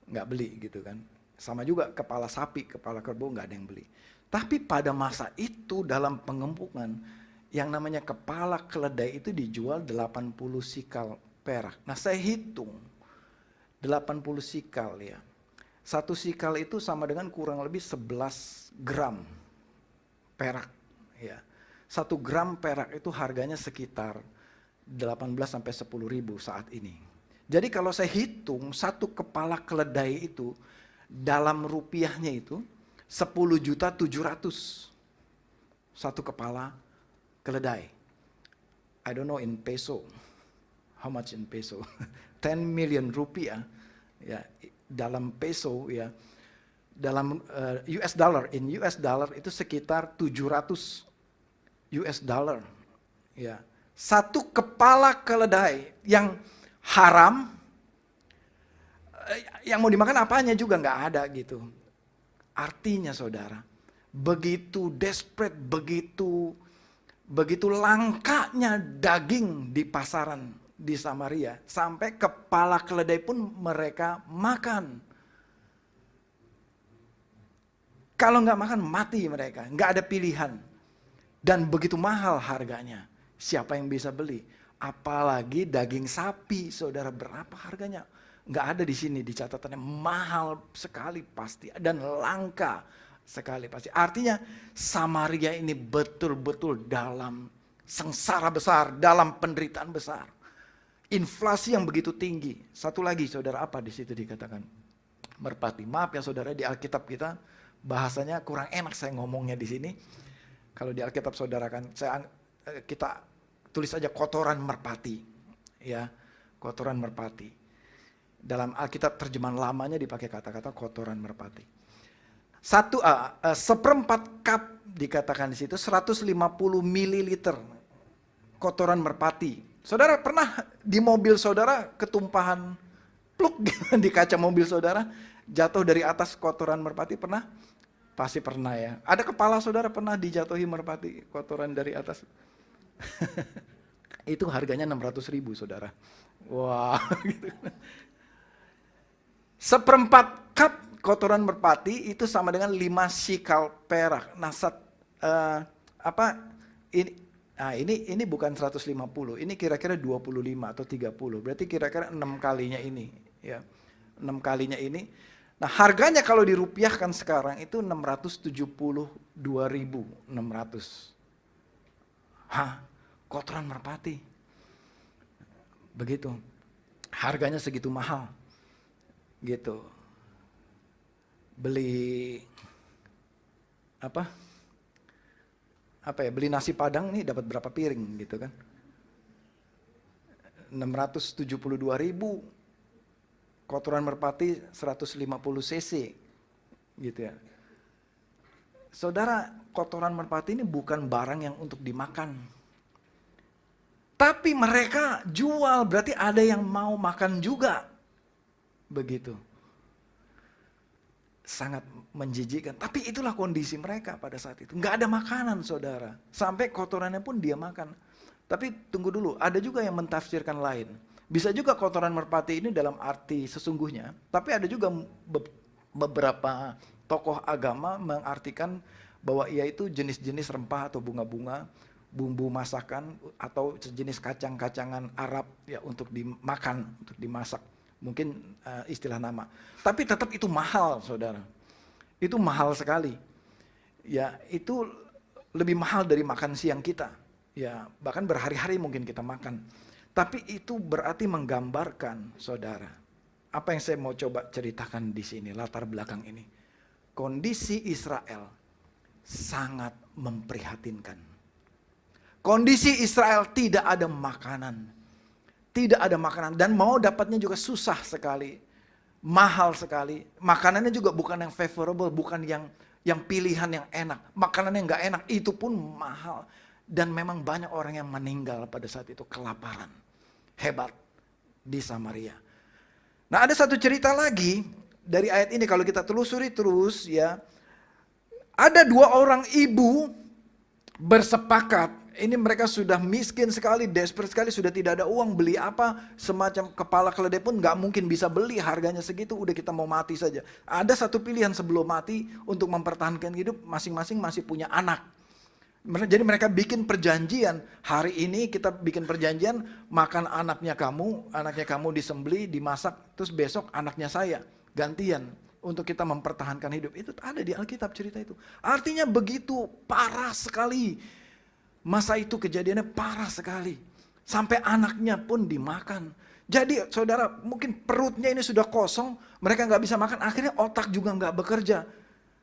nggak beli gitu kan. Sama juga kepala sapi, kepala kerbau nggak ada yang beli. Tapi pada masa itu dalam pengempungan yang namanya kepala keledai itu dijual 80 sikal perak. Nah saya hitung 80 sikal ya. Satu sikal itu sama dengan kurang lebih 11 gram perak ya. 1 gram perak itu harganya sekitar 18 sampai 10.000 saat ini. Jadi kalau saya hitung satu kepala keledai itu dalam rupiahnya itu 10.700.000 satu kepala keledai. I don't know in peso. How much in peso? 10 million rupiah ya dalam peso ya. Dalam US dollar, in US dollar itu sekitar 700 US dollar. Ya. Satu kepala keledai yang haram, yang mau dimakan apanya juga nggak ada gitu. Artinya saudara, begitu desperate, begitu langkanya daging di pasaran di Samaria, sampai kepala keledai pun mereka makan. Kalau nggak makan mati mereka, nggak ada pilihan. Dan begitu mahal harganya, siapa yang bisa beli? Apalagi daging sapi, saudara, berapa harganya? Nggak ada di sini di catatannya, mahal sekali pasti dan langka sekali pasti. Artinya Samaria ini betul-betul dalam sengsara besar, dalam penderitaan besar. Inflasi yang begitu tinggi. Satu lagi saudara, apa di situ dikatakan? Merpati. Maaf ya saudara, di Alkitab kita bahasanya kurang enak saya ngomongnya di sini. Kalau di Alkitab saudara kan, kita tulis aja kotoran merpati. Ya, kotoran merpati. Dalam Alkitab terjemahan lamanya dipakai kata-kata kotoran merpati. Seperempat cup dikatakan di situ 150 mililiter kotoran merpati. Saudara pernah di mobil saudara ketumpahan pluk di kaca mobil saudara jatuh dari atas kotoran merpati, pernah? Pasti pernah ya. Ada kepala saudara pernah dijatuhi merpati kotoran dari atas? Itu harganya 600.000 saudara. Wah gitu. Seperempat cup kotoran merpati itu sama dengan 5 sikal perak. Nah, ini bukan 150, ini kira-kira 25 atau 30. Berarti kira-kira 6 kalinya ini, ya. 6 kalinya ini. Nah, harganya kalau dirupiahkan sekarang itu 672.600. Hah, kotoran merpati. Begitu. Harganya segitu mahal. Gitu. Beli apa? beli nasi Padang nih dapat berapa piring gitu kan. 672.000, kotoran merpati 150 cc gitu ya. Saudara, kotoran merpati ini bukan barang yang untuk dimakan. Tapi mereka jual, berarti ada yang mau makan juga. Begitu. Sangat menjijikkan. Tapi itulah kondisi mereka pada saat itu. Nggak ada makanan, saudara. Sampai kotorannya pun dia makan. Tapi tunggu dulu, ada juga yang mentafsirkan lain. Bisa juga kotoran merpati ini dalam arti sesungguhnya. Tapi ada juga beberapa tokoh agama mengartikan bahwa ia itu jenis-jenis rempah atau bunga-bunga, bumbu masakan atau sejenis kacang-kacangan Arab ya untuk dimakan, untuk dimasak. Mungkin istilah nama. Tapi tetap itu mahal, saudara. Itu mahal sekali. Ya, itu lebih mahal dari makan siang kita. Ya, bahkan berhari-hari mungkin kita makan. Tapi itu berarti menggambarkan, saudara. Apa yang saya mau coba ceritakan di sini, latar belakang ini. Kondisi Israel sangat memprihatinkan. Kondisi Israel tidak ada makanan. Tidak ada makanan dan mau dapatnya juga susah sekali. Mahal sekali. Makanannya juga bukan yang favorable, bukan yang pilihan yang enak. Makanan yang gak enak itu pun mahal. Dan memang banyak orang yang meninggal pada saat itu kelaparan. Hebat di Samaria. Nah, ada satu cerita lagi dari ayat ini kalau kita telusuri terus ya. Ada 2 orang ibu bersepakat. Ini mereka sudah miskin sekali, desperate sekali, sudah tidak ada uang beli apa, semacam kepala keledai pun nggak mungkin bisa beli, harganya segitu, udah kita mau mati saja. Ada satu pilihan sebelum mati untuk mempertahankan hidup, masing-masing masih punya anak. Jadi mereka bikin perjanjian, hari ini kita bikin perjanjian makan anaknya kamu disembelih, dimasak, terus besok anaknya saya, gantian untuk kita mempertahankan hidup. Itu ada di Alkitab cerita itu. Artinya begitu parah sekali. Masa itu kejadiannya parah sekali. Sampai anaknya pun dimakan. Jadi saudara, mungkin perutnya ini sudah kosong, mereka nggak bisa makan, akhirnya otak juga nggak bekerja.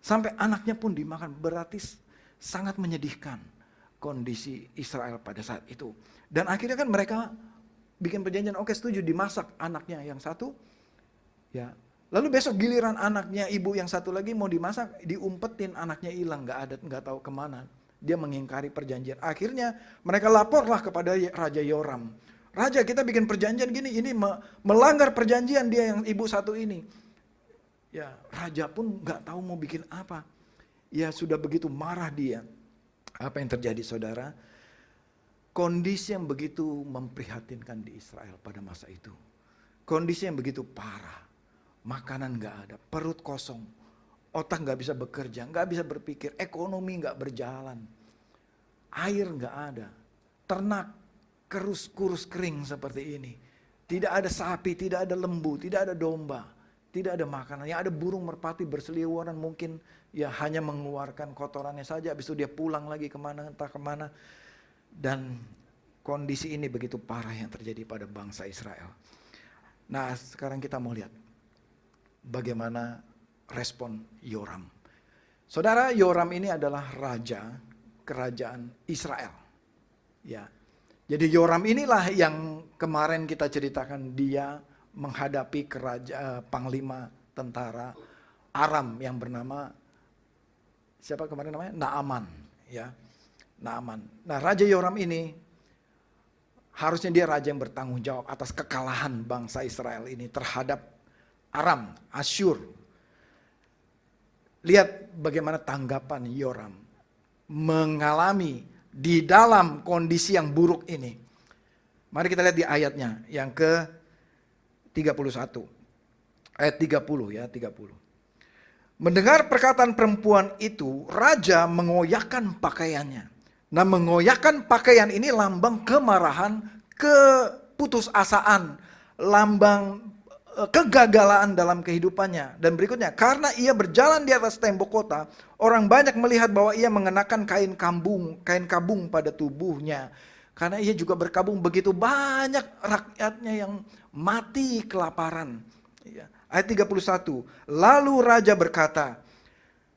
Sampai anaknya pun dimakan, berarti sangat menyedihkan kondisi Israel pada saat itu. Dan akhirnya kan mereka bikin perjanjian, oke setuju dimasak anaknya yang satu. Ya. Lalu besok giliran anaknya ibu yang satu lagi mau dimasak, diumpetin anaknya hilang, nggak tahu kemana. Dia mengingkari perjanjian. Akhirnya mereka laporlah kepada Raja Yoram. Raja, kita bikin perjanjian gini, ini melanggar perjanjian dia yang ibu satu ini. Ya, raja pun nggak tahu mau bikin apa. Ya sudah begitu marah dia. Apa yang terjadi, saudara? Kondisi yang begitu memprihatinkan di Israel pada masa itu. Kondisi yang begitu parah. Makanan nggak ada, perut kosong, otak nggak bisa bekerja, nggak bisa berpikir, ekonomi nggak berjalan, air nggak ada, ternak kurus kering seperti ini, tidak ada sapi, tidak ada lembu, tidak ada domba, tidak ada makanan, yang ada burung merpati berseliweran mungkin ya hanya mengeluarkan kotorannya saja, habis itu dia pulang lagi kemana entah kemana, dan kondisi ini begitu parah yang terjadi pada bangsa Israel. Nah sekarang kita mau lihat bagaimana respon Yoram. Saudara, Yoram ini adalah raja kerajaan Israel. Ya. Jadi Yoram inilah yang kemarin kita ceritakan, dia menghadapi panglima tentara Aram yang bernama siapa kemarin namanya? Naaman, ya. Naaman. Nah, Raja Yoram ini harusnya dia raja yang bertanggung jawab atas kekalahan bangsa Israel ini terhadap Aram, Asyur. Lihat bagaimana tanggapan Yoram mengalami di dalam kondisi yang buruk ini. Mari kita lihat di ayatnya yang ke-31. Ayat 30 ya, 30. Mendengar perkataan perempuan itu, raja mengoyakkan pakaiannya. Nah, mengoyakkan pakaian ini lambang kemarahan, keputusasaan, lambang kegagalan dalam kehidupannya. Dan berikutnya, karena ia berjalan di atas tembok kota, orang banyak melihat bahwa ia mengenakan kain kabung pada tubuhnya. Karena ia juga berkabung, begitu banyak rakyatnya yang mati kelaparan. Ayat 31, lalu raja berkata,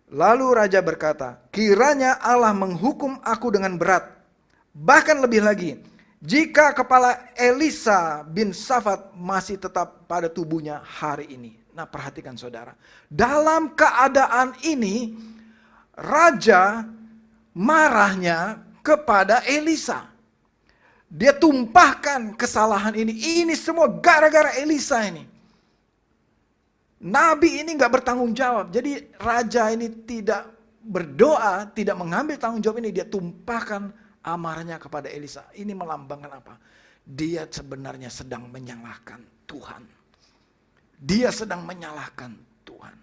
Lalu raja berkata, kiranya Allah menghukum aku dengan berat. Bahkan lebih lagi, jika kepala Elisa bin Safat masih tetap pada tubuhnya hari ini. Nah, perhatikan saudara. Dalam keadaan ini, raja marahnya kepada Elisa. Dia tumpahkan kesalahan ini. Ini semua gara-gara Elisa ini. Nabi ini gak bertanggung jawab. Jadi raja ini tidak berdoa, tidak mengambil tanggung jawab ini. Dia tumpahkan amarahnya kepada Elisa. Ini melambangkan apa? Dia sebenarnya sedang menyalahkan Tuhan. Dia sedang menyalahkan Tuhan.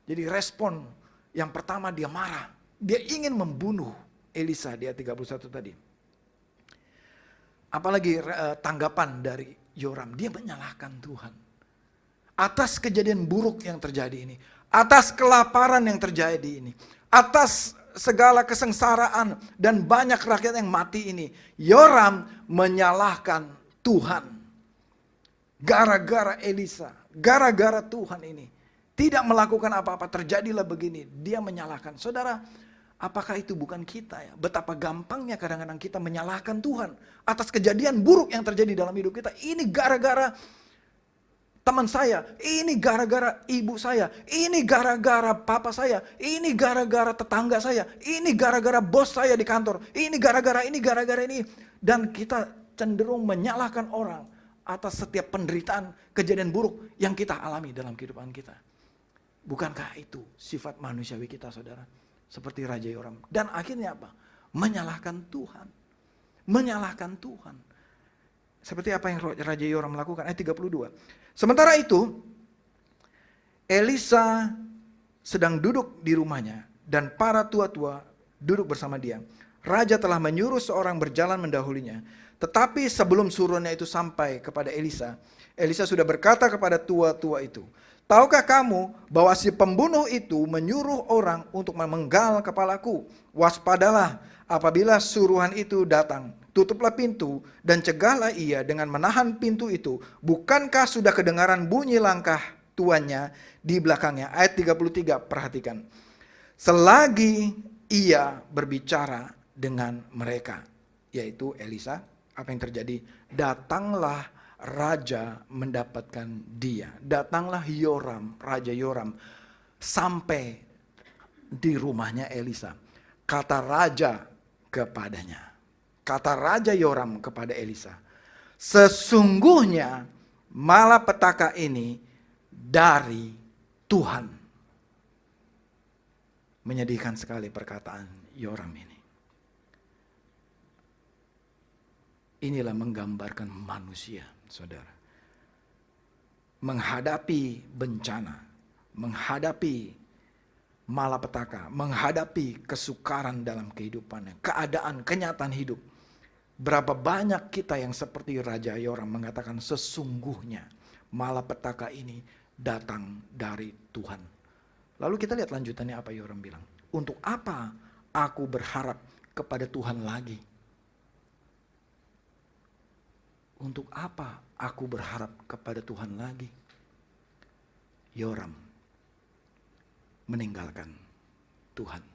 Jadi respon yang pertama dia marah. Dia ingin membunuh Elisa di ayat 31 tadi. Apalagi tanggapan dari Yoram. Dia menyalahkan Tuhan. Atas kejadian buruk yang terjadi ini. Atas kelaparan yang terjadi ini. Atas segala kesengsaraan dan banyak rakyat yang mati ini. Yoram menyalahkan Tuhan. Gara-gara Elisa. Gara-gara Tuhan ini. Tidak melakukan apa-apa. Terjadilah begini. Dia menyalahkan. Saudara, apakah itu bukan kita ya? Betapa gampangnya kadang-kadang kita menyalahkan Tuhan. Atas kejadian buruk yang terjadi dalam hidup kita. Ini gara-gara teman saya, ini gara-gara ibu saya, ini gara-gara papa saya, ini gara-gara tetangga saya, ini gara-gara bos saya di kantor, ini gara-gara ini. Dan kita cenderung menyalahkan orang atas setiap penderitaan, kejadian buruk yang kita alami dalam kehidupan kita. Bukankah itu sifat manusiawi kita, saudara? Seperti Raja Yoram. Dan akhirnya apa? Menyalahkan Tuhan. Menyalahkan Tuhan. Seperti apa yang Raja Yoram lakukan. Ayat 32. Sementara itu, Elisa sedang duduk di rumahnya dan para tua-tua duduk bersama dia. Raja telah menyuruh seorang berjalan mendahulinya. Tetapi sebelum suruhannya itu sampai kepada Elisa, Elisa sudah berkata kepada tua-tua itu, tahukah kamu bahwa si pembunuh itu menyuruh orang untuk memenggal kepalaku? Waspadalah apabila suruhan itu datang. Tutuplah pintu dan cegahlah ia dengan menahan pintu itu. Bukankah sudah kedengaran bunyi langkah tuannya di belakangnya? Ayat 33, perhatikan. Selagi ia berbicara dengan mereka, yaitu Elisa, apa yang terjadi? Datanglah raja mendapatkan dia. Datanglah Yoram, Raja Yoram, sampai di rumahnya Elisa. Kata raja kepadanya. Kata Raja Yoram kepada Elisa, sesungguhnya malapetaka ini dari Tuhan. Menyedihkan sekali perkataan Yoram ini. Inilah menggambarkan manusia, saudara. Menghadapi bencana, menghadapi malapetaka, menghadapi kesukaran dalam kehidupannya, keadaan, kenyataan hidup. Berapa banyak kita yang seperti Raja Yoram mengatakan sesungguhnya malapetaka ini datang dari Tuhan. Lalu kita lihat lanjutannya apa Yoram bilang. Untuk apa aku berharap kepada Tuhan lagi? Untuk apa aku berharap kepada Tuhan lagi? Yoram meninggalkan Tuhan.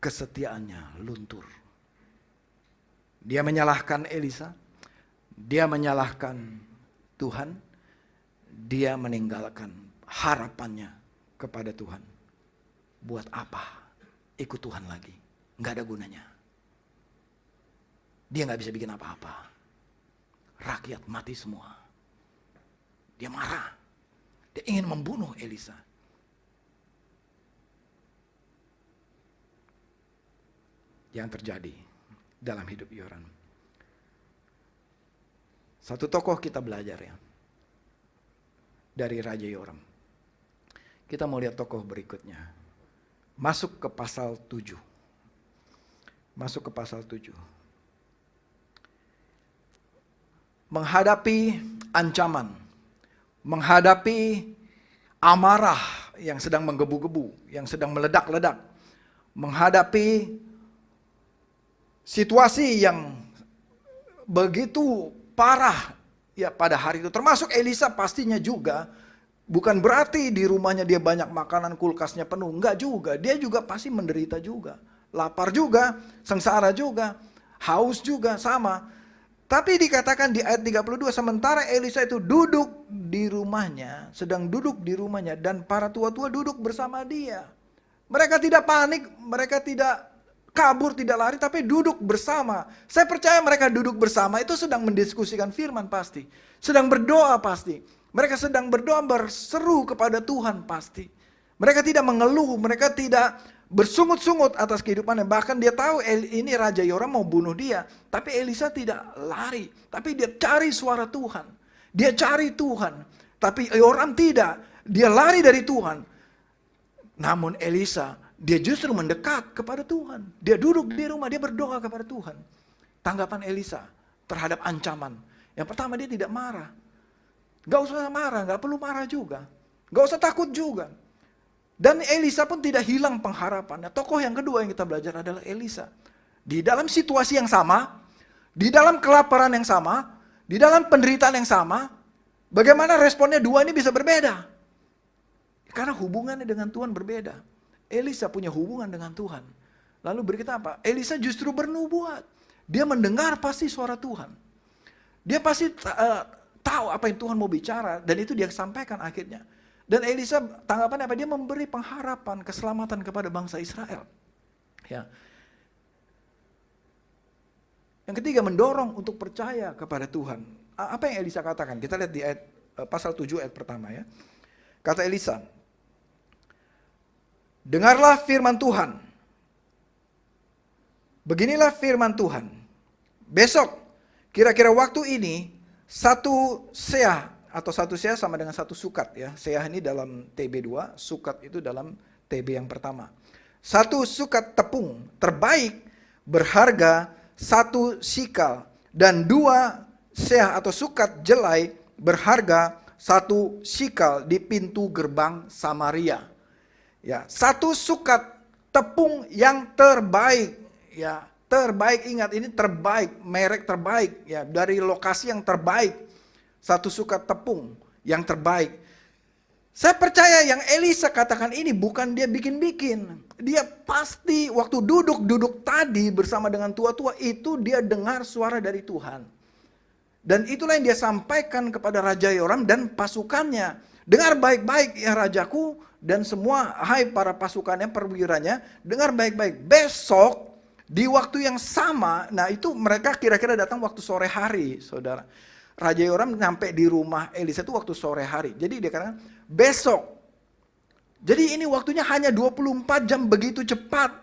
Kesetiaannya luntur. Dia menyalahkan Elisa, dia menyalahkan Tuhan, dia meninggalkan harapannya kepada Tuhan. Buat apa ikut Tuhan lagi? Nggak ada gunanya. Dia nggak bisa bikin apa-apa. Rakyat mati semua. Dia marah. Dia ingin membunuh Elisa. Yang terjadi dalam hidup Yoram. Satu tokoh kita belajar ya. Dari Raja Yoram. Kita mau lihat tokoh berikutnya. Masuk ke pasal 7. Masuk ke pasal 7. Menghadapi ancaman. Menghadapi amarah yang sedang menggebu-gebu. Yang sedang meledak-ledak. Menghadapi situasi yang begitu parah ya pada hari itu. Termasuk Elisa pastinya juga Bukan berarti di rumahnya dia banyak makanan, kulkasnya penuh. Enggak juga, dia juga pasti menderita juga. Lapar juga, sengsara juga, haus juga, sama. Tapi dikatakan di ayat 32, sementara Elisa itu duduk di rumahnya, sedang duduk di rumahnya, dan para tua-tua duduk bersama dia. Mereka tidak panik, mereka tidak kabur, tidak lari, tapi duduk bersama. Saya percaya mereka duduk bersama itu sedang mendiskusikan firman pasti. Sedang berdoa pasti. Mereka sedang berdoa, berseru kepada Tuhan pasti. Mereka tidak mengeluh, mereka tidak bersungut-sungut atas kehidupannya. Bahkan dia tahu ini Raja Yoram mau bunuh dia. Tapi Elisa tidak lari. Tapi dia cari suara Tuhan. Dia cari Tuhan. Tapi Yoram tidak. Dia lari dari Tuhan. Namun Elisa, dia justru mendekat kepada Tuhan. Dia duduk di rumah, dia berdoa kepada Tuhan. Tanggapan Elisa terhadap ancaman. Yang pertama, dia tidak marah. Gak usah marah, gak perlu marah juga. Gak usah takut juga. Dan Elisa pun tidak hilang pengharapannya. Tokoh yang kedua yang kita belajar adalah Elisa. Di dalam situasi yang sama, di dalam kelaparan yang sama, di dalam penderitaan yang sama, bagaimana responnya dua ini bisa berbeda? Karena hubungannya dengan Tuhan berbeda. Elisa punya hubungan dengan Tuhan. Lalu berikutnya apa? Elisa justru bernubuat. Dia mendengar pasti suara Tuhan. Dia pasti tahu apa yang Tuhan mau bicara, dan itu dia sampaikan akhirnya. Dan Elisa tanggapannya apa? Dia memberi pengharapan keselamatan kepada bangsa Israel. Ya. Yang ketiga, mendorong untuk percaya kepada Tuhan. Apa yang Elisa katakan? Kita lihat di ayat pasal 7 ayat pertama ya. Kata Elisa, dengarlah firman Tuhan. Beginilah firman Tuhan. Besok, kira-kira waktu ini, satu seah, atau satu seah sama dengan satu sukat ya. Seah ini dalam TB2, sukat itu dalam TB yang pertama. Satu sukat tepung terbaik berharga 1 sikal, dan 2 seah atau sukat jelai berharga 1 sikal di pintu gerbang Samaria. Ya, 1 sukat tepung yang terbaik, ya. Terbaik, ingat ini terbaik, merek terbaik ya, dari lokasi yang terbaik. 1 sukat tepung yang terbaik. Saya percaya yang Elisa katakan ini bukan dia bikin-bikin. Dia pasti waktu duduk tadi bersama dengan tua-tua itu dia dengar suara dari Tuhan. Dan itulah yang dia sampaikan kepada Raja Yoram dan pasukannya. Dengar baik-baik ya rajaku dan semua hai para pasukannya, perwiranya, dengar baik-baik. Besok di waktu yang sama, nah itu mereka kira-kira datang waktu sore hari, saudara. Raja Yoram sampai di rumah Elisa itu waktu sore hari. Jadi dia katakan, besok. Jadi ini waktunya hanya 24 jam, begitu cepat.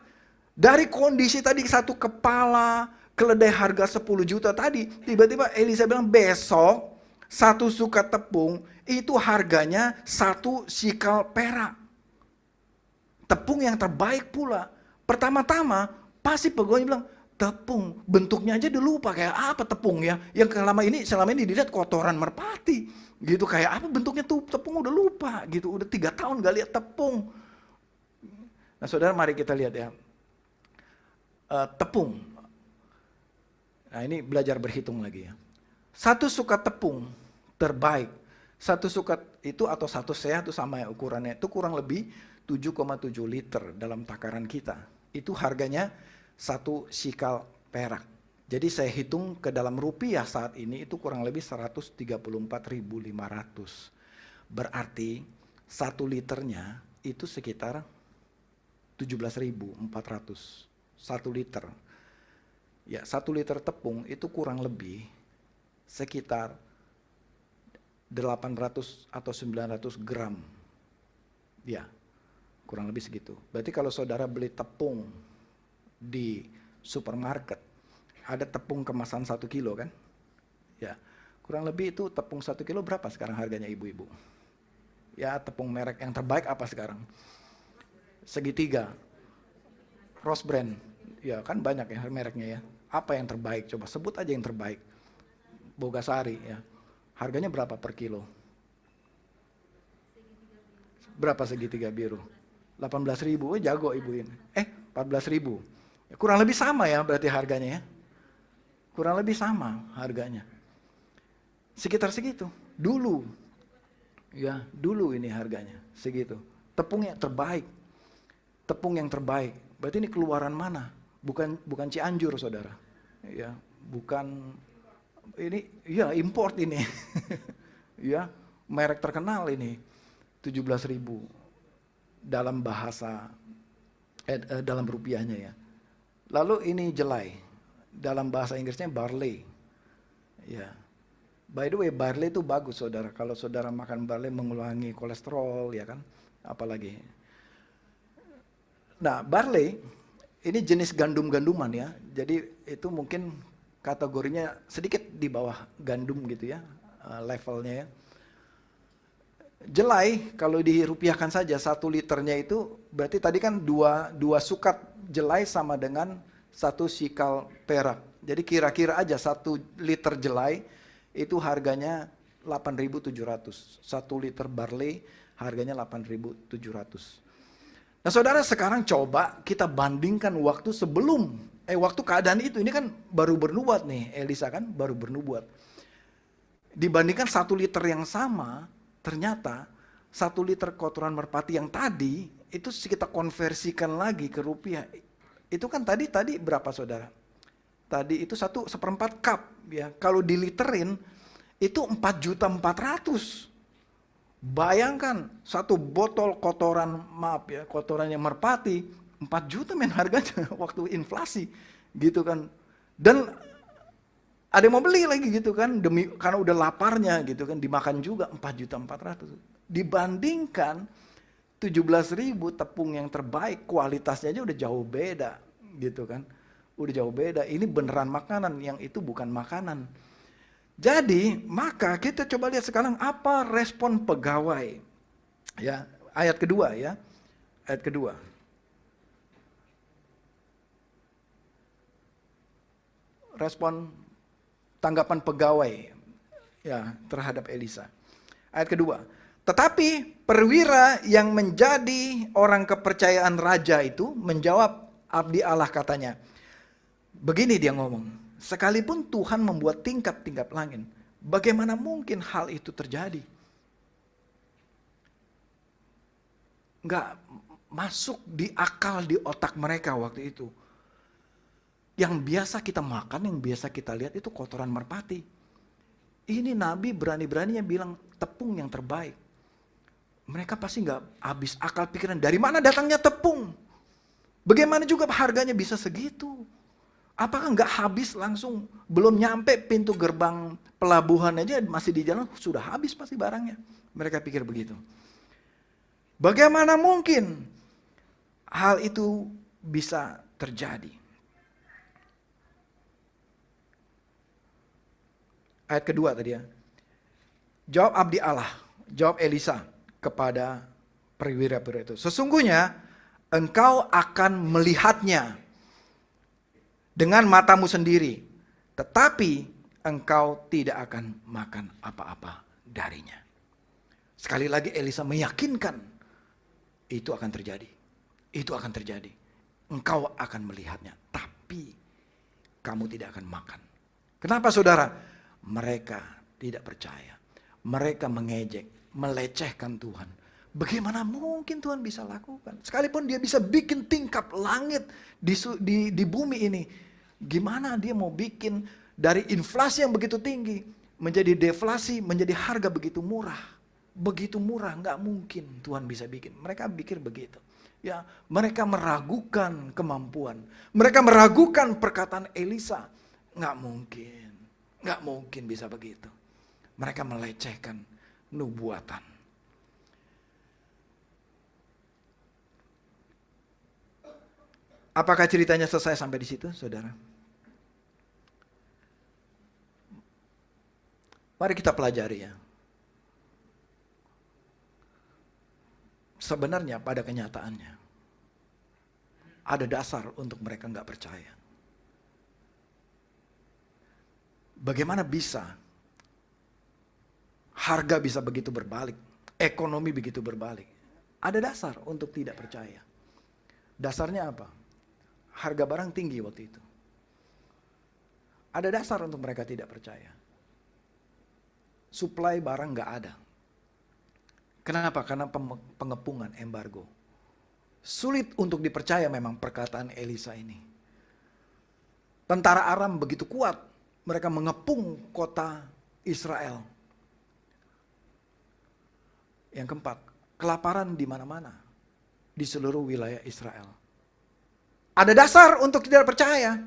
Dari kondisi tadi 1 kepala, keledai harga 10 juta tadi, tiba-tiba Elisa bilang besok 1 sukat tepung itu harganya 1 sikal perak. Tepung yang terbaik pula. Pertama-tama, pasti pegawai bilang, tepung, bentuknya aja udah lupa kayak apa tepung ya. Yang selama ini dilihat kotoran merpati. Gitu kayak apa bentuknya tuh tepung udah lupa gitu. Udah 3 tahun gak lihat tepung. Nah saudara mari kita lihat ya. Tepung. Nah ini belajar berhitung lagi ya. 1 sukat tepung terbaik. 1 sukat itu atau 1 seah itu sama ya ukurannya. Itu kurang lebih 7,7 liter dalam takaran kita. Itu harganya 1 sikal perak. Jadi saya hitung ke dalam rupiah saat ini itu kurang lebih 134.500. Berarti 1 liternya itu sekitar 17.400. 1 liter. Ya, 1 liter tepung itu kurang lebih sekitar 800 atau 900 gram. Ya, kurang lebih segitu. Berarti kalau saudara beli tepung di supermarket, ada tepung kemasan 1 kilo kan? Ya, kurang lebih itu tepung 1 kilo berapa sekarang harganya ibu-ibu? Ya, tepung merek yang terbaik apa sekarang? Segitiga. Rose Brand. Ya, kan banyak ya mereknya ya. Apa yang terbaik? Coba sebut aja yang terbaik. Bogasari ya. Harganya berapa per kilo? Berapa segitiga biru? 18.000. Oh, jago ibu ini. 14.000. Kurang lebih sama ya berarti harganya ya. Kurang lebih sama harganya. Sekitar segitu. Dulu Ya, dulu ini harganya segitu. Tepung yang terbaik. Tepung yang terbaik. Berarti ini keluaran mana? Bukan Cianjur, Saudara. Ya, bukan ini ya import ini. Ya, merek terkenal ini. 17.000 dalam bahasa dalam rupiahnya ya. Lalu ini jelai. Dalam bahasa Inggrisnya barley. Ya. By the way, barley itu bagus, Saudara. Kalau Saudara makan barley mengurangi kolesterol, ya kan? Apalagi. Nah, barley ini jenis gandum-ganduman ya. Jadi itu mungkin kategorinya sedikit di bawah gandum gitu ya, levelnya ya. Jelai kalau dirupiahkan saja 1 liternya itu berarti tadi kan dua sukat jelai sama dengan 1 sikal perak. Jadi kira-kira aja 1 liter jelai itu harganya 8.700. 1 liter barley harganya 8.700. Nah, Saudara, sekarang coba kita bandingkan waktu sebelum waktu keadaan itu. Ini kan baru bernubuat nih, Elisa kan baru bernubuat. Dibandingkan 1 liter yang sama, ternyata 1 liter kotoran merpati yang tadi itu kita konversikan lagi ke rupiah. Itu kan tadi berapa, Saudara? Tadi itu 1/4 cup ya. Kalau diliterin itu 4.400.000. Bayangkan 1 botol kotoran, kotorannya merpati 4 juta men harganya waktu inflasi gitu kan. Dan ada yang mau beli lagi gitu kan, karena udah laparnya gitu kan, dimakan juga 4.400.000. Dibandingkan 17.000 tepung yang terbaik, kualitasnya aja udah jauh beda gitu kan. Udah jauh beda, ini beneran makanan, yang itu bukan makanan. Jadi, maka kita coba lihat sekarang apa respon pegawai. Ya, ayat kedua ya. Ayat kedua. Respon tanggapan pegawai ya terhadap Elisa. Ayat kedua. Tetapi perwira yang menjadi orang kepercayaan raja itu menjawab abdi Allah katanya. Begini dia ngomong. Sekalipun Tuhan membuat tingkap-tingkap langit, bagaimana mungkin hal itu terjadi? Nggak masuk di akal di otak mereka waktu itu. Yang biasa kita makan, yang biasa kita lihat itu kotoran merpati. Ini Nabi berani-beraninya bilang tepung yang terbaik. Mereka pasti nggak habis akal pikiran. Dari mana datangnya tepung? Bagaimana juga harganya bisa segitu? Apakah nggak habis langsung, belum nyampe pintu gerbang pelabuhan aja masih di jalan, sudah habis pasti barangnya. Mereka pikir begitu. Bagaimana mungkin hal itu bisa terjadi? Ayat kedua tadi ya. Jawab abdi Allah, jawab Elisa kepada perwira-perwira itu. Sesungguhnya engkau akan melihatnya dengan matamu sendiri, tetapi engkau tidak akan makan apa-apa darinya. Sekali lagi Elisa meyakinkan itu akan terjadi. Itu akan terjadi. Engkau akan melihatnya, tapi kamu tidak akan makan. Kenapa, Saudara? Mereka tidak percaya. Mereka mengejek, melecehkan Tuhan. Bagaimana mungkin Tuhan bisa lakukan? Sekalipun dia bisa bikin tingkap langit di bumi ini, gimana dia mau bikin dari inflasi yang begitu tinggi menjadi deflasi, menjadi harga begitu murah? Begitu murah, nggak mungkin Tuhan bisa bikin. Mereka pikir begitu. Ya, mereka meragukan kemampuan. Mereka meragukan perkataan Elisa. Nggak mungkin bisa begitu. Mereka melecehkan nubuatan. Apakah ceritanya selesai sampai di situ, Saudara? Mari kita pelajari ya. Sebenarnya pada kenyataannya ada dasar untuk mereka nggak percaya. Bagaimana bisa harga bisa begitu berbalik, ekonomi begitu berbalik? Ada dasar untuk tidak percaya. Dasarnya apa? Harga barang tinggi waktu itu. Ada dasar untuk mereka tidak percaya. Suplai barang nggak ada. Kenapa? Karena pengepungan, embargo. Sulit untuk dipercaya memang perkataan Elisa ini. Tentara Aram begitu kuat, mereka mengepung kota Israel. Yang keempat, kelaparan di mana-mana, di seluruh wilayah Israel. Ada dasar untuk tidak percaya.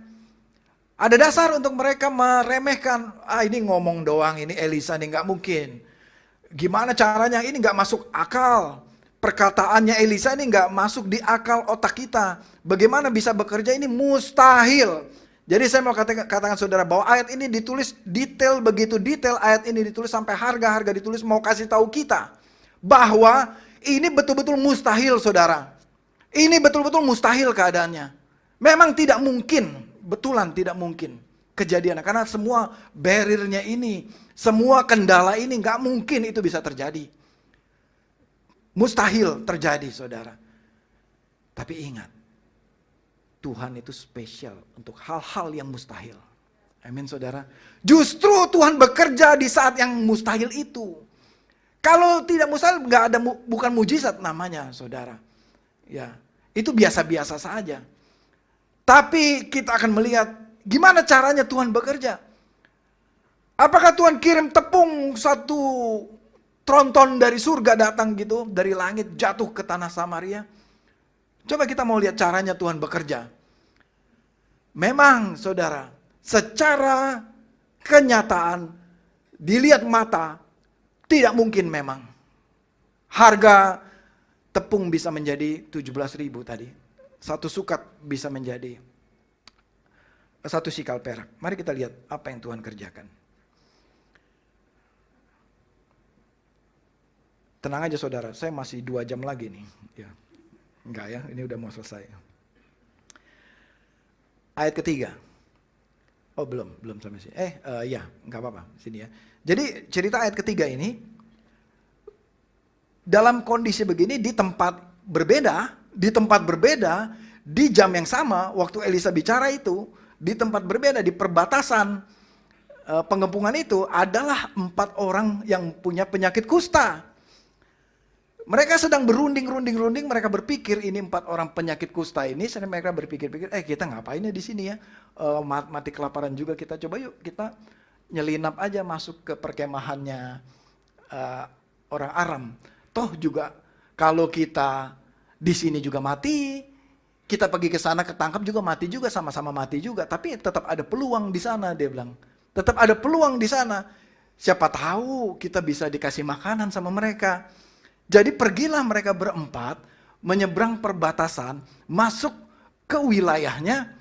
Ada dasar untuk mereka meremehkan, ini ngomong doang, ini Elisa ini nggak mungkin. Gimana caranya, ini nggak masuk akal. Perkataannya Elisa ini nggak masuk di akal otak kita. Bagaimana bisa bekerja, ini mustahil. Jadi saya mau katakan saudara bahwa ayat ini ditulis detail, begitu detail ayat ini ditulis sampai harga-harga ditulis mau kasih tahu kita. Bahwa ini betul-betul mustahil saudara. Ini betul-betul mustahil keadaannya. Memang tidak mungkin, betulan tidak mungkin kejadian. Karena semua barriernya ini, semua kendala ini nggak mungkin itu bisa terjadi. Mustahil terjadi saudara. Tapi ingat, Tuhan itu spesial untuk hal-hal yang mustahil. Amin saudara. Justru Tuhan bekerja di saat yang mustahil itu. Kalau tidak mustahil nggak ada, bukan mujizat namanya saudara. Ya, itu biasa-biasa saja. Tapi kita akan melihat gimana caranya Tuhan bekerja. Apakah Tuhan kirim tepung satu tronton dari surga datang gitu, dari langit jatuh ke tanah Samaria? Coba kita mau lihat caranya Tuhan bekerja. Memang saudara, secara kenyataan, dilihat mata, tidak mungkin memang. Harga tepung bisa menjadi 17.000 tadi. Satu sukat bisa menjadi 1 sikal perak. Mari kita lihat apa yang Tuhan kerjakan. Tenang aja saudara, saya masih 2 jam lagi nih. Ya. Enggak ya, ini udah mau selesai. Ayat ketiga. Oh belum sampai sini. Ya, enggak apa-apa, sini ya. Jadi cerita ayat ketiga ini, dalam kondisi begini di tempat berbeda, di jam yang sama, waktu Elisa bicara itu, di tempat berbeda, di perbatasan pengepungan itu, adalah 4 orang yang punya penyakit kusta. Mereka sedang berunding, mereka berpikir ini 4 orang penyakit kusta ini, sedang mereka berpikir-pikir, kita ngapainnya di sini ya, mati kelaparan juga kita, coba yuk kita nyelinap aja masuk ke perkemahannya orang Aram. Toh juga kalau kita di sini juga mati, kita pergi ke sana ketangkap juga mati juga, sama-sama mati juga, tapi tetap ada peluang di sana, dia bilang. Tetap ada peluang di sana. Siapa tahu kita bisa dikasih makanan sama mereka. Jadi pergilah mereka berempat, menyeberang perbatasan, masuk ke wilayahnya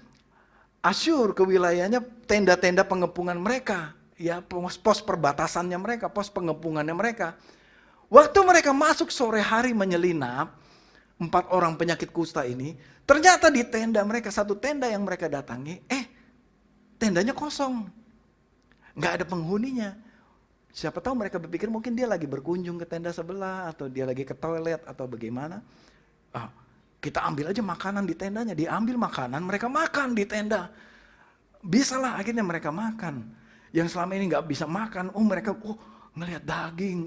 Asyur, ke wilayahnya tenda-tenda pengepungan mereka, ya pos perbatasannya mereka, pos pengepungannya mereka. Waktu mereka masuk sore hari menyelinap, 4 orang penyakit kusta ini, ternyata di tenda mereka, satu tenda yang mereka datangi, tendanya kosong, nggak ada penghuninya. Siapa tahu mereka berpikir mungkin dia lagi berkunjung ke tenda sebelah, atau dia lagi ke toilet, atau bagaimana. Kita ambil aja makanan di tendanya, diambil makanan, mereka makan di tenda. Bisalah akhirnya mereka makan. Yang selama ini nggak bisa makan, mereka ngelihat daging,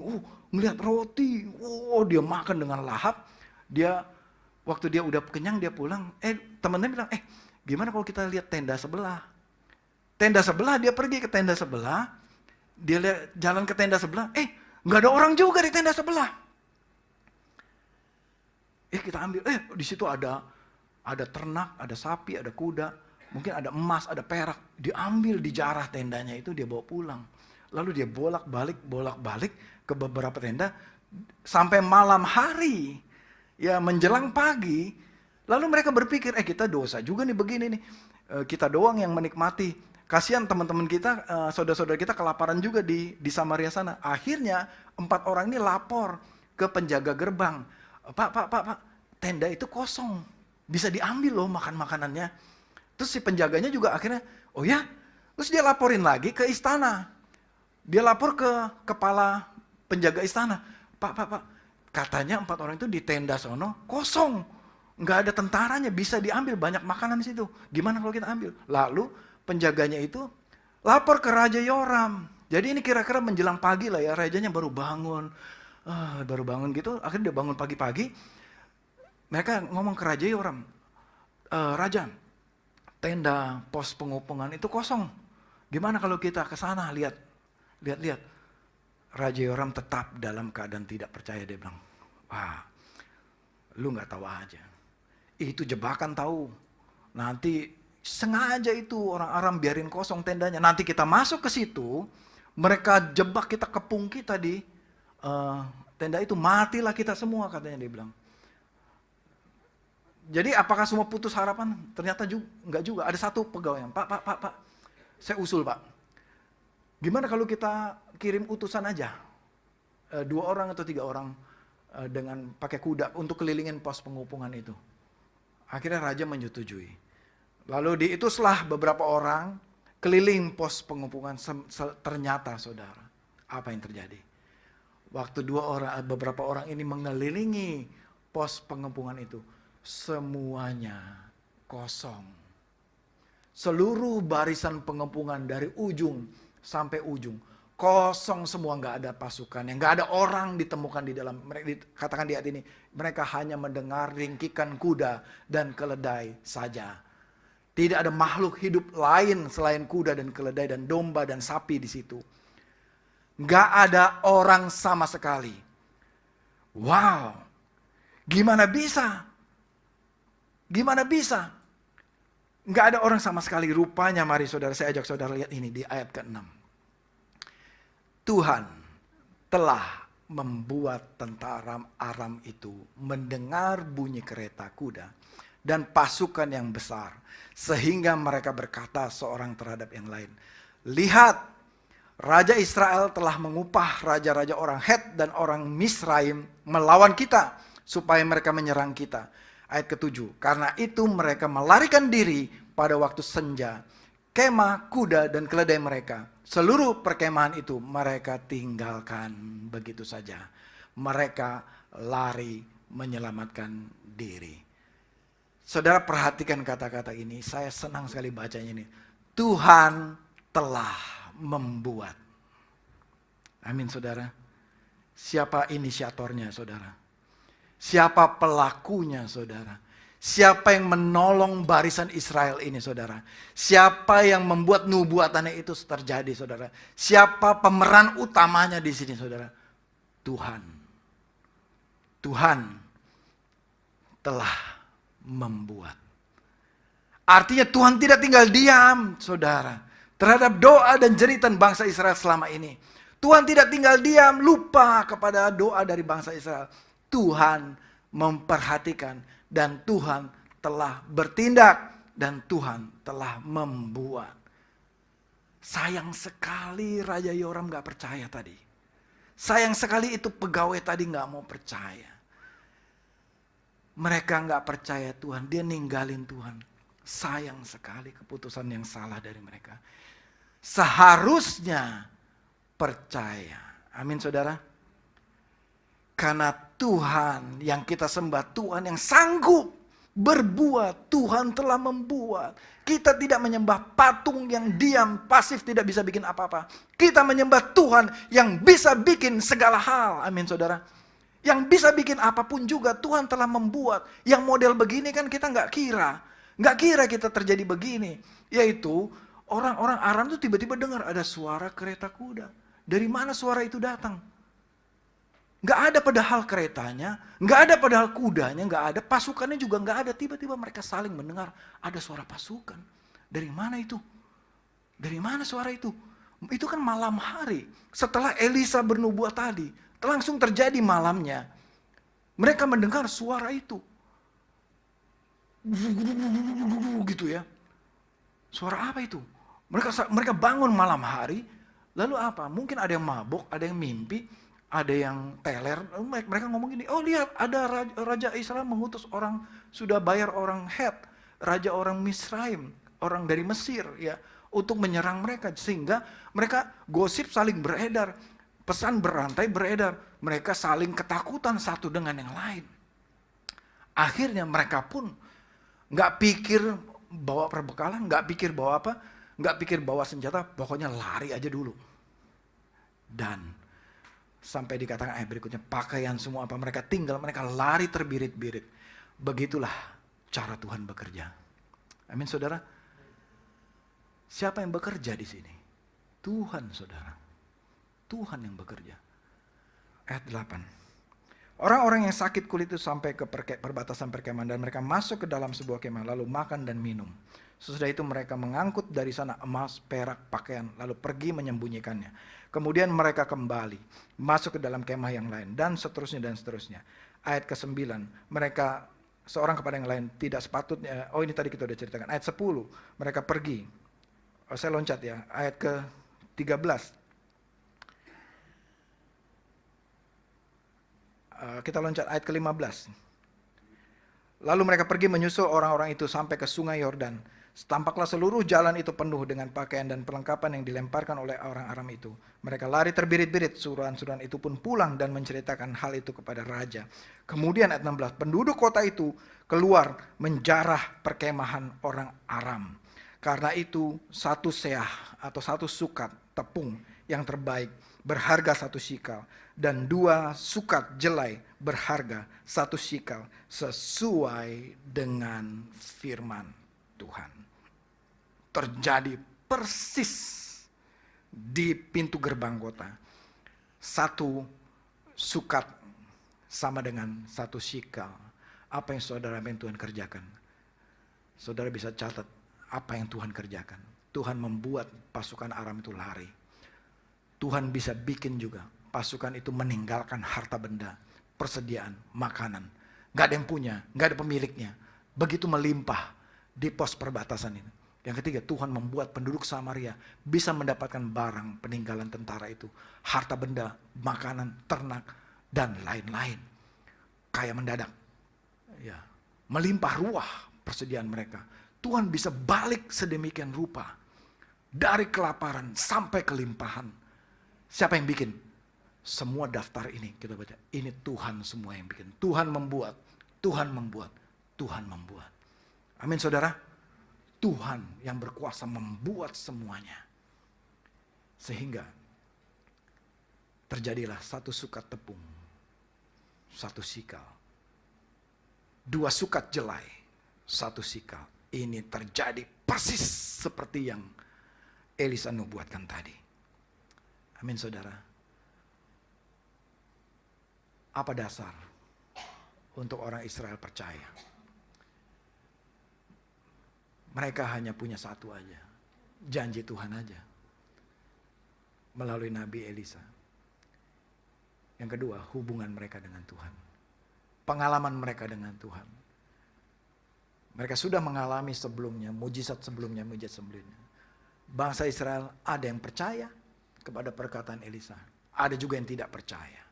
ngelihat roti, dia makan dengan lahap. Dia waktu dia udah kenyang dia pulang, temennya bilang, gimana kalau kita lihat tenda sebelah? Tenda sebelah, dia pergi ke tenda sebelah. Dia lihat jalan ke tenda sebelah, nggak ada orang juga di tenda sebelah. Kita ambil, di situ ada ternak, ada sapi, ada kuda, mungkin ada emas, ada perak. Diambil, dijarah tendanya itu, dia bawa pulang. Lalu dia bolak-balik ke beberapa tenda, sampai malam hari, ya menjelang pagi. Lalu mereka berpikir, kita dosa juga nih begini nih, kita doang yang menikmati. Kasihan teman-teman kita, saudara-saudara kita kelaparan juga di Samaria sana. Akhirnya 4 orang ini lapor ke penjaga gerbang. Pak, tenda itu kosong. Bisa diambil loh makanannya. Terus si penjaganya juga akhirnya, terus dia laporin lagi ke istana. Dia lapor ke kepala penjaga istana. Pak, katanya 4 orang itu di tenda sono kosong. Nggak ada tentaranya, bisa diambil banyak makanan di situ. Gimana kalau kita ambil? Lalu penjaganya itu lapor ke Raja Yoram. Jadi ini kira-kira menjelang pagi lah ya, rajanya baru bangun. baru bangun gitu, akhirnya dia bangun pagi-pagi, mereka ngomong ke Raja Yoram, Raja, tenda pos pengepungan itu kosong. Gimana kalau kita ke sana lihat. Raja Yoram tetap dalam keadaan tidak percaya. Dia bilang, wah, lu nggak tahu aja. Itu jebakan tahu. Nanti sengaja itu orang Aram biarin kosong tendanya. Nanti kita masuk ke situ, mereka jebak kita, kepung kita di tenda itu, matilah kita semua, katanya dia bilang. Jadi apakah semua putus harapan? Ternyata enggak juga. Ada satu pegawai yang, Pak, saya usul Pak. Gimana kalau kita kirim utusan aja? 2 orang atau 3 orang dengan pakai kuda untuk kelilingin pos pengepungan itu. Akhirnya raja menyetujui. Lalu diutuslah beberapa orang keliling pos pengepungan. Ternyata saudara, apa yang terjadi? Waktu beberapa orang ini mengelilingi pos pengepungan itu, semuanya kosong. Seluruh barisan pengepungan dari ujung sampai ujung kosong semua, nggak ada pasukannya, nggak ada orang ditemukan di dalam. Katakan di ayat ini, mereka hanya mendengar ringkikan kuda dan keledai saja. Tidak ada makhluk hidup lain selain kuda dan keledai dan domba dan sapi di situ. Nggak ada orang sama sekali. Wow, gimana bisa? Gimana bisa? Nggak ada orang sama sekali. Rupanya, mari saudara, saya ajak saudara lihat ini di ayat ke-6. Tuhan telah membuat tentara Aram itu mendengar bunyi kereta kuda dan pasukan yang besar, sehingga mereka berkata seorang terhadap yang lain, lihat, Raja Israel telah mengupah raja-raja orang Het dan orang Misraim melawan kita, supaya mereka menyerang kita. Ayat ke-7, karena itu mereka melarikan diri pada waktu senja, kemah, kuda, dan keledai mereka. Seluruh perkemahan itu mereka tinggalkan begitu saja. Mereka lari menyelamatkan diri. Saudara perhatikan kata-kata ini, saya senang sekali bacanya ini. Tuhan telah membuat. Amin saudara. Siapa inisiatornya saudara? Siapa pelakunya saudara? Siapa yang menolong barisan Israel ini saudara? Siapa yang membuat nubuatannya itu terjadi saudara? Siapa pemeran utamanya di sini saudara? Tuhan. Tuhan telah membuat. Artinya Tuhan tidak tinggal diam saudara terhadap doa dan jeritan bangsa Israel selama ini. Tuhan tidak tinggal diam, lupa kepada doa dari bangsa Israel. Tuhan memperhatikan dan Tuhan telah bertindak dan Tuhan telah membuat. Sayang sekali Raja Yoram gak percaya tadi. Sayang sekali itu pegawai tadi gak mau percaya. Mereka gak percaya Tuhan, dia ninggalin Tuhan. Sayang sekali keputusan yang salah dari mereka. Seharusnya percaya. Amin saudara. Karena Tuhan yang kita sembah, Tuhan yang sanggup berbuat, Tuhan telah membuat. Kita tidak menyembah patung yang diam, pasif, tidak bisa bikin apa-apa. Kita menyembah Tuhan yang bisa bikin segala hal. Amin saudara. Yang bisa bikin apapun juga Tuhan telah membuat. Yang model begini kan kita nggak kira. Nggak kira kita terjadi begini. Yaitu orang-orang Aram itu tiba-tiba dengar ada suara kereta kuda. Dari mana suara itu datang? Nggak ada padahal keretanya, nggak ada padahal kudanya, nggak ada, pasukannya juga nggak ada. Tiba-tiba mereka saling mendengar ada suara pasukan. Dari mana itu? Dari mana suara itu? Itu kan malam hari. Setelah Elisa bernubuat tadi, langsung terjadi malamnya. Mereka mendengar suara itu. Gitu ya. Suara apa itu? Mereka bangun malam hari, lalu apa? Mungkin ada yang mabuk, ada yang mimpi. Ada yang teler, mereka ngomong gini, oh lihat ada Raja Israel mengutus orang, sudah bayar orang Het, Raja orang Misraim, orang dari Mesir ya, untuk menyerang mereka. Sehingga mereka gosip saling beredar, pesan berantai beredar, mereka saling ketakutan satu dengan yang lain. Akhirnya mereka pun gak pikir bawa perbekalan, gak pikir bawa apa, gak pikir bawa senjata, pokoknya lari aja dulu. Dan Sampai dikatakan ayat berikutnya, pakaian semua apa mereka tinggal, mereka lari terbirit-birit. Begitulah cara Tuhan bekerja. Amin saudara. Siapa yang bekerja di sini? Tuhan saudara. Tuhan yang bekerja. Ayat 8. Orang-orang yang sakit kulit itu sampai ke perbatasan perkemahan dan mereka masuk ke dalam sebuah kemah lalu makan dan minum. Sesudah itu mereka mengangkut dari sana emas, perak, pakaian lalu pergi menyembunyikannya. Kemudian mereka kembali masuk ke dalam kemah yang lain dan seterusnya dan seterusnya. Ayat ke-9, mereka seorang kepada yang lain tidak sepatutnya. Oh ini tadi kita udah ceritakan. Ayat 10, mereka pergi. Oh, saya loncat ya. Ayat ke-13. Kita loncat ayat ke-15. Lalu mereka pergi menyusul orang-orang itu sampai ke sungai Yordan. Tampaklah seluruh jalan itu penuh dengan pakaian dan perlengkapan yang dilemparkan oleh orang Aram itu. Mereka lari terbirit-birit, suruhan-suruhan itu pun pulang dan menceritakan hal itu kepada raja. Kemudian ayat 16, penduduk kota itu keluar menjarah perkemahan orang Aram. Karena itu satu seah atau satu sukat tepung yang terbaik berharga 1 shikal. Dan 2 sukat jelai berharga 1 shikal sesuai dengan firman Tuhan. Terjadi persis di pintu gerbang kota. 1 sukat sama dengan 1 shikal. Apa yang saudara yang Tuhan kerjakan? Saudara bisa catat apa yang Tuhan kerjakan. Tuhan membuat pasukan Aram itu lari. Tuhan bisa bikin juga pasukan itu meninggalkan harta benda, persediaan, makanan. Gak ada yang punya, gak ada pemiliknya. Begitu melimpah di pos perbatasan ini. Yang ketiga, Tuhan membuat penduduk Samaria bisa mendapatkan barang peninggalan tentara itu. Harta benda, makanan, ternak, dan lain-lain. Kayak mendadak. Ya, melimpah ruah persediaan mereka. Tuhan bisa balik sedemikian rupa. Dari kelaparan sampai kelimpahan. Siapa yang bikin? Semua daftar ini kita baca. Ini Tuhan semua yang bikin. Tuhan membuat. Tuhan membuat. Tuhan membuat. Amin saudara. Tuhan yang berkuasa membuat semuanya. Sehingga terjadilah 1 sukat tepung. 1 shikal. 2 sukat jelai. 1 shikal. Ini terjadi persis seperti yang Elisa nubuatkan tadi. Amin saudara. Apa dasar untuk orang Israel percaya? Mereka hanya punya satu aja. Janji Tuhan aja. Melalui Nabi Elisa. Yang kedua, hubungan mereka dengan Tuhan. Pengalaman mereka dengan Tuhan. Mereka sudah mengalami sebelumnya, mujizat sebelumnya. Bangsa Israel ada yang percaya kepada perkataan Elisa. Ada juga yang tidak percaya.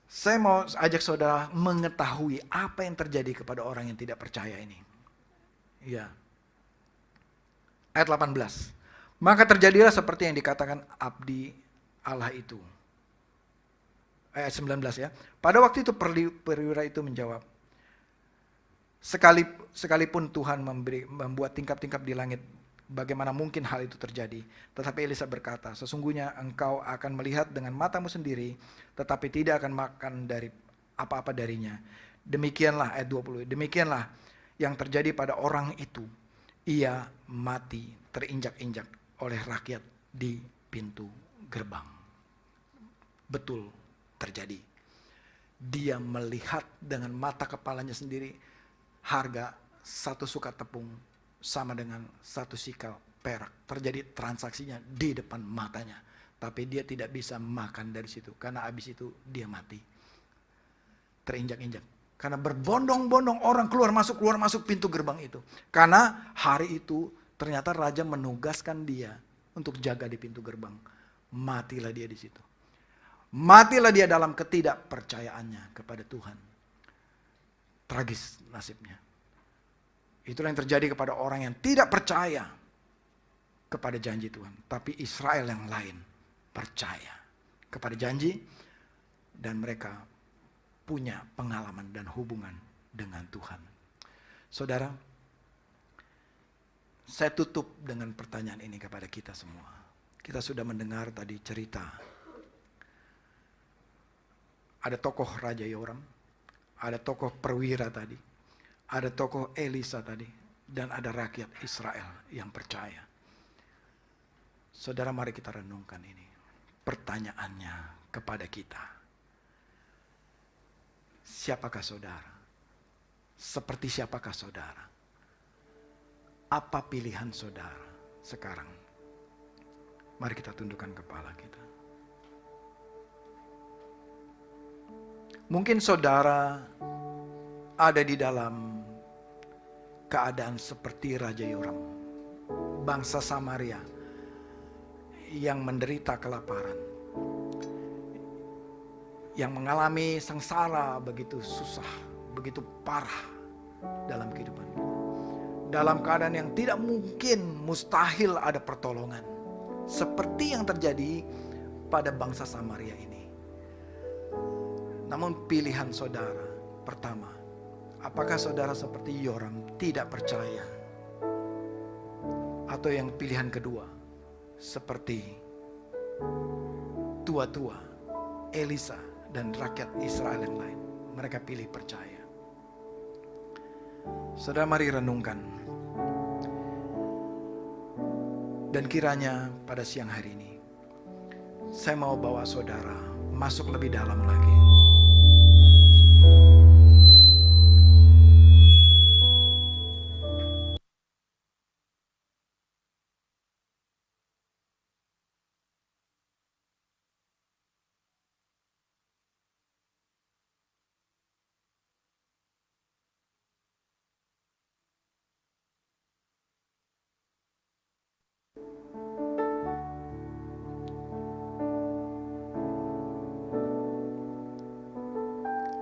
Saya mau ajak saudara mengetahui apa yang terjadi kepada orang yang tidak percaya ini. Ya. Ayat 18. Maka terjadilah seperti yang dikatakan abdi Allah itu. Ayat 19 ya. Pada waktu itu perwira itu menjawab, sekalipun Tuhan membuat tingkap-tingkap di langit, bagaimana mungkin hal itu terjadi? Tetapi Elisa berkata, sesungguhnya engkau akan melihat dengan matamu sendiri, tetapi tidak akan makan dari apa-apa darinya. Demikianlah ayat 20. Demikianlah yang terjadi pada orang itu. Ia mati terinjak-injak oleh rakyat di pintu gerbang. Betul terjadi. Dia melihat dengan mata kepalanya sendiri harga 1 sukat tepung sama dengan 1 shikal perak. Terjadi transaksinya di depan matanya. Tapi dia tidak bisa makan dari situ. Karena habis itu dia mati. Terinjak-injak. Karena berbondong-bondong orang keluar masuk pintu gerbang itu. Karena hari itu ternyata raja menugaskan dia untuk jaga di pintu gerbang. Matilah dia di situ. Matilah dia dalam ketidakpercayaannya kepada Tuhan. Tragis nasibnya. Itulah yang terjadi kepada orang yang tidak percaya kepada janji Tuhan. Tapi Israel yang lain percaya kepada janji dan mereka punya pengalaman dan hubungan dengan Tuhan. Saudara, saya tutup dengan pertanyaan ini kepada kita semua. Kita sudah mendengar tadi cerita Ada tokoh Raja Yoram, ada tokoh perwira tadi, ada tokoh Elisa tadi, dan ada rakyat Israel yang percaya. Saudara, mari kita renungkan ini. Pertanyaannya kepada kita, siapakah saudara? Seperti siapakah saudara? Apa pilihan saudara sekarang? Mari kita tundukkan kepala kita. Mungkin saudara ada di dalam keadaan seperti Raja Yoram, bangsa Samaria yang menderita kelaparan, yang mengalami sengsara begitu susah, begitu parah dalam kehidupan. Dalam keadaan yang tidak mungkin, mustahil ada pertolongan. Seperti yang terjadi pada bangsa Samaria ini. Namun pilihan saudara pertama, apakah saudara seperti Yoram tidak percaya? Atau yang pilihan kedua, seperti tua-tua Elisa dan rakyat Israel yang lain, mereka pilih percaya. Saudara, mari renungkan. Dan kiranya pada siang hari ini, saya mau bawa saudara masuk lebih dalam lagi.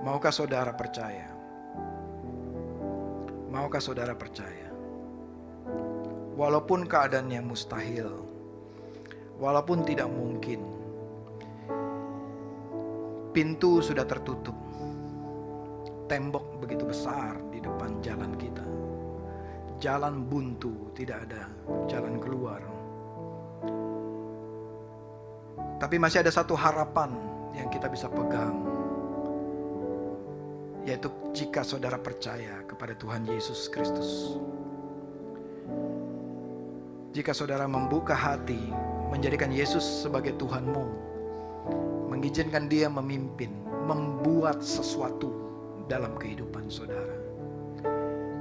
Maukah saudara percaya? Maukah saudara percaya? Walaupun keadaan yang mustahil, walaupun tidak mungkin, pintu sudah tertutup, tembok begitu besar di depan jalan kita, jalan buntu, tidak ada jalan keluar. Tapi masih ada satu harapan yang kita bisa pegang, yaitu jika saudara percaya kepada Tuhan Yesus Kristus. Jika saudara membuka hati, menjadikan Yesus sebagai Tuhanmu, mengizinkan Dia memimpin, membuat sesuatu dalam kehidupan saudara.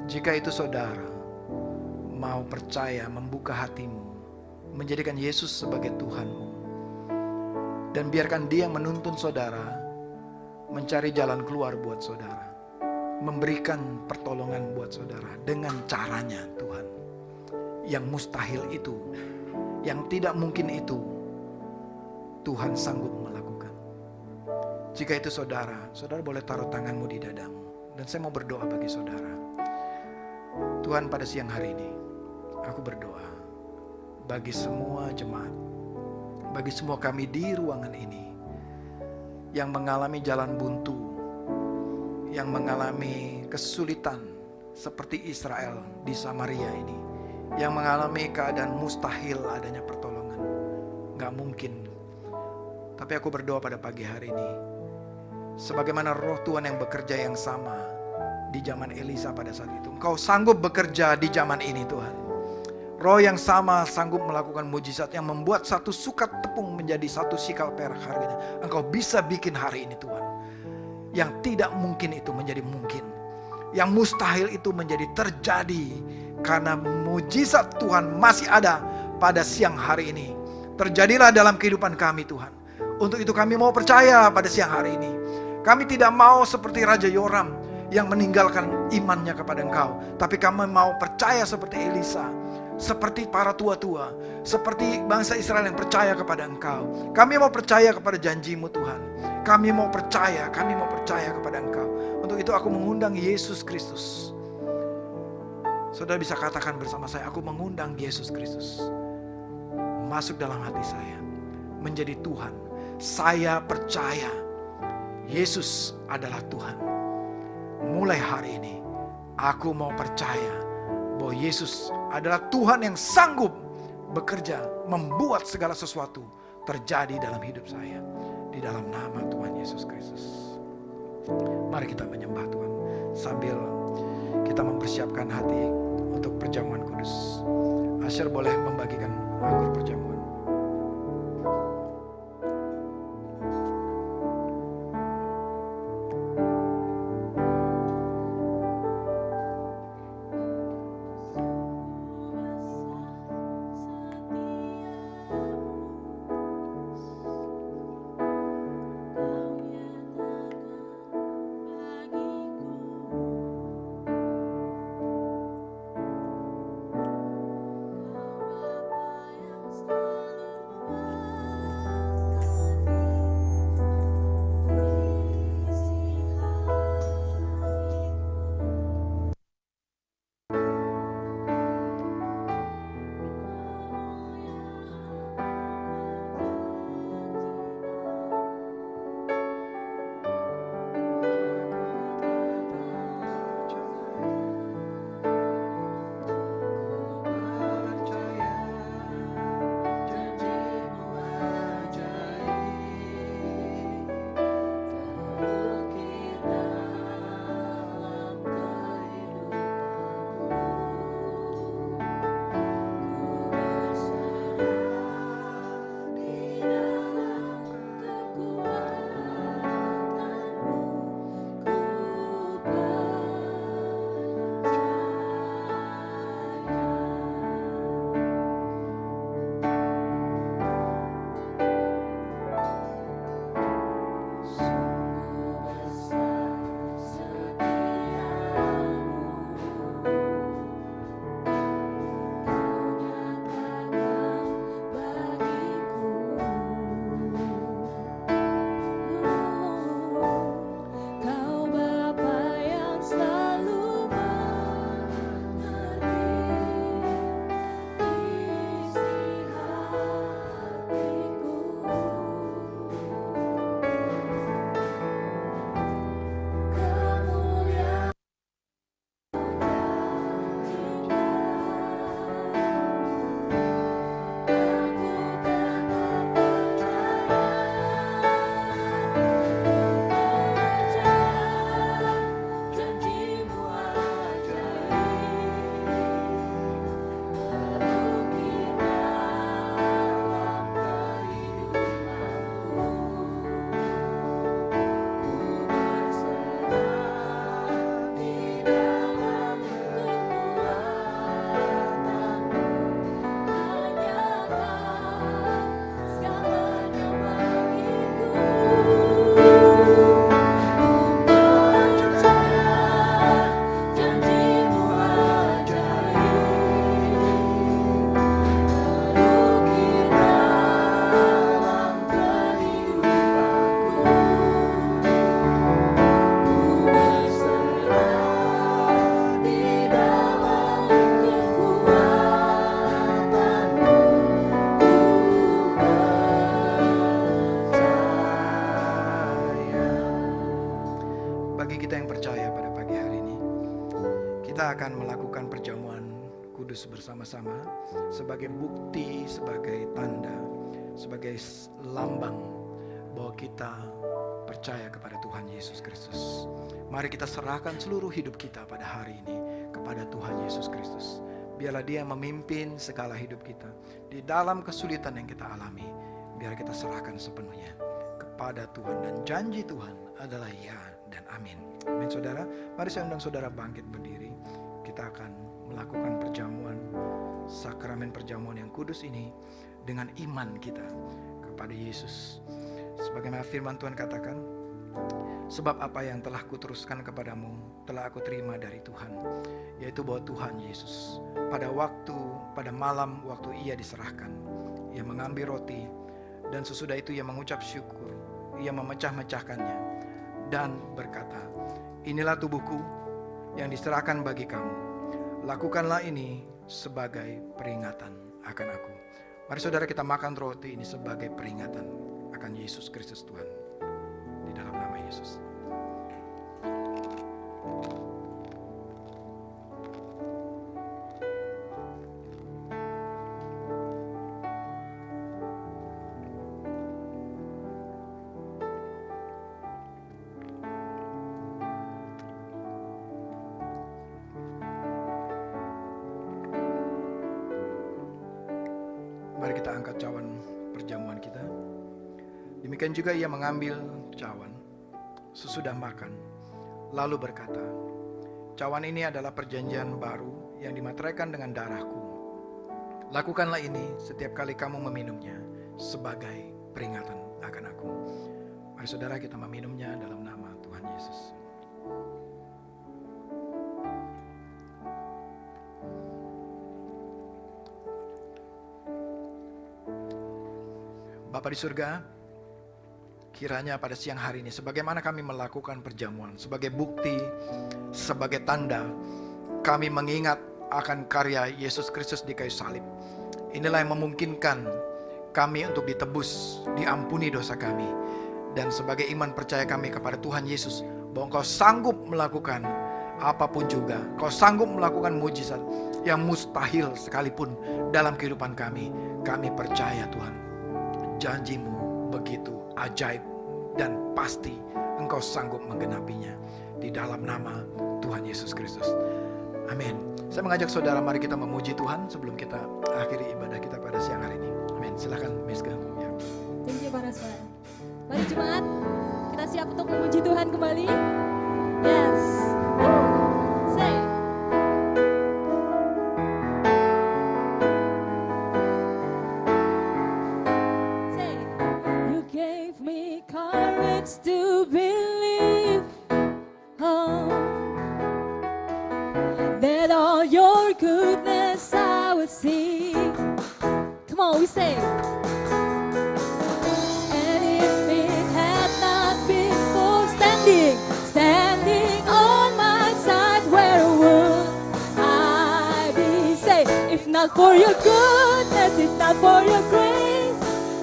Jika itu saudara mau percaya, membuka hatimu, menjadikan Yesus sebagai Tuhanmu, dan biarkan Dia menuntun saudara mencari jalan keluar buat saudara, memberikan pertolongan buat saudara dengan caranya Tuhan. Yang mustahil itu, yang tidak mungkin itu, Tuhan sanggup melakukan. Jika itu saudara boleh taruh tanganmu di dadamu, dan saya mau berdoa bagi saudara. Tuhan, pada siang hari ini aku berdoa bagi semua jemaat, bagi semua kami di ruangan ini yang mengalami jalan buntu, yang mengalami kesulitan seperti Israel di Samaria ini, yang mengalami keadaan mustahil adanya pertolongan, gak mungkin. Tapi aku berdoa pada pagi hari ini, sebagaimana roh Tuhan yang bekerja yang sama di zaman Elisa pada saat itu, Engkau sanggup bekerja di zaman ini Tuhan. Roh yang sama sanggup melakukan mujizat yang membuat satu sukat tepung menjadi satu sikal perak harganya. Engkau bisa bikin hari ini Tuhan. Yang tidak mungkin itu menjadi mungkin. Yang mustahil itu menjadi terjadi. Karena mujizat Tuhan masih ada pada siang hari ini. Terjadilah dalam kehidupan kami Tuhan. Untuk itu kami mau percaya pada siang hari ini. Kami tidak mau seperti Raja Yoram yang meninggalkan imannya kepada Engkau. Tapi kami mau percaya seperti Elisa, seperti para tua-tua, seperti bangsa Israel yang percaya kepada Engkau. Kami mau percaya kepada janji-Mu Tuhan. Kami mau percaya kepada Engkau. Untuk itu aku mengundang Yesus Kristus. Saudara bisa katakan bersama saya, aku mengundang Yesus Kristus masuk dalam hati saya, menjadi Tuhan. Saya percaya Yesus adalah Tuhan. Mulai hari ini aku mau percaya bahwa Yesus adalah Tuhan yang sanggup bekerja, membuat segala sesuatu terjadi dalam hidup saya. di dalam nama Tuhan Yesus Kristus. Mari kita menyembah Tuhan sambil kita mempersiapkan hati untuk perjamuan kudus. Asher boleh membagikan anggur perjamuan. Kita akan melakukan perjamuan kudus bersama-sama sebagai bukti, sebagai tanda, sebagai lambang bahwa kita percaya kepada Tuhan Yesus Kristus. Mari kita serahkan seluruh hidup kita pada hari ini kepada Tuhan Yesus Kristus. Biarlah Dia memimpin segala hidup kita di dalam kesulitan yang kita alami. Biar kita serahkan sepenuhnya kepada Tuhan, dan janji Tuhan adalah ya dan amin. Amin saudara. Mari saya undang saudara bangkit berdiri. Kita akan melakukan perjamuan, sakramen perjamuan yang kudus ini dengan iman kita kepada Yesus. Sebagaimana firman Tuhan katakan, sebab apa yang telah kuteruskan kepadamu telah aku terima dari Tuhan, yaitu bahwa Tuhan Yesus pada malam waktu Ia diserahkan, Ia mengambil roti, dan sesudah itu Ia mengucap syukur, Ia memecah-mecahkannya dan berkata, inilah tubuhku yang diserahkan bagi kamu. Lakukanlah ini sebagai peringatan akan aku. Mari saudara kita makan roti ini sebagai peringatan akan Yesus Kristus Tuhan. Di dalam nama Yesus. kita angkat cawan perjamuan kita. Demikian juga ia mengambil cawan sesudah makan, lalu berkata, cawan ini adalah perjanjian baru yang dimateraikan dengan darahku. Lakukanlah ini setiap kali kamu meminumnya sebagai peringatan akan aku. Mari saudara, kita meminumnya dalam nama Tuhan Yesus. Bapa di surga, kiranya pada siang hari ini, sebagaimana kami melakukan perjamuan, sebagai bukti, sebagai tanda, kami mengingat akan karya Yesus Kristus di kayu salib. Inilah yang memungkinkan kami untuk ditebus, diampuni dosa kami. Dan sebagai iman percaya kami kepada Tuhan Yesus, bahwa Engkau sanggup melakukan apapun juga. Engkau sanggup melakukan mujizat yang mustahil sekalipun dalam kehidupan kami. Kami percaya Tuhan, janji-Mu begitu ajaib dan pasti Engkau sanggup menggenapinya. Di dalam nama Tuhan Yesus Kristus. Amin. Saya mengajak saudara, mari kita memuji Tuhan sebelum kita akhiri ibadah kita pada siang hari ini. Amin. Silakan Miska. Ya. Thank you para saudara. Mari jemaat, kita siap untuk memuji Tuhan kembali. Yes. Say. You gave me courage to believe, oh, that all your goodness I would see. Come on, we say. And if it had not been for standing on my side, where would I be? Say, if not for your goodness, if not for your grace,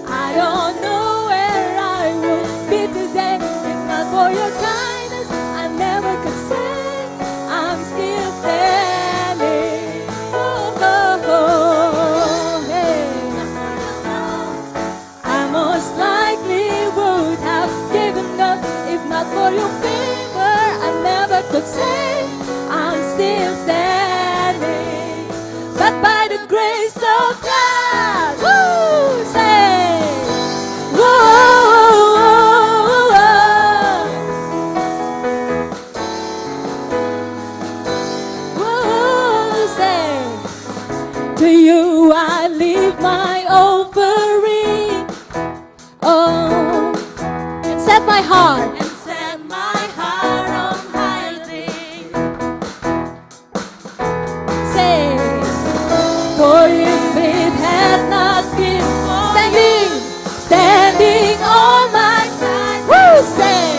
I don't know where I would be today. If not for your kindness, I never could say I'm still standing. Oh, oh, oh, hey. I most likely would have given up. If not for your favor, I never could say I'm still standing. But by the grace of God, woo, say, whoa, whoa, say, to you I leave my offering, oh, and set my heart on higher things. Say, for if it had not been standing on my side, woo, say,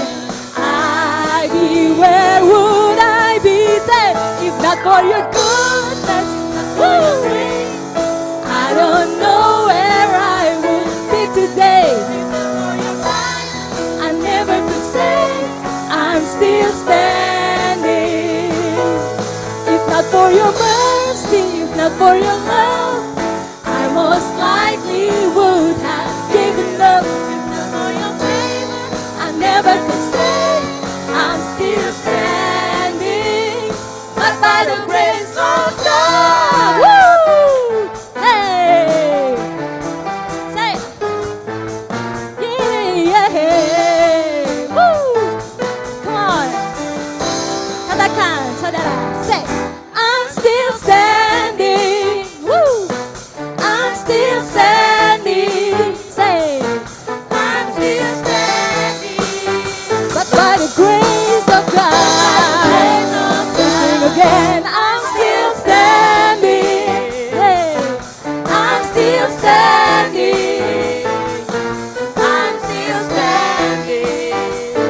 where would I be? Say, if not for your goodness, woo, I don't know where I would be today. I never could say I'm still standing. If not for your mercy, if not for your love, I most likely would have given up. If not for your favor, I never could say I'm still standing. But by the grace of God, woo, hey, say, yeah, yeah, woo, come on, katakan saudara, say, I'm still standing, woo, I'm still standing, say, I'm still standing, but by the grace of God, sing again, I'm still standing, hey, I'm still standing, I'm still standing,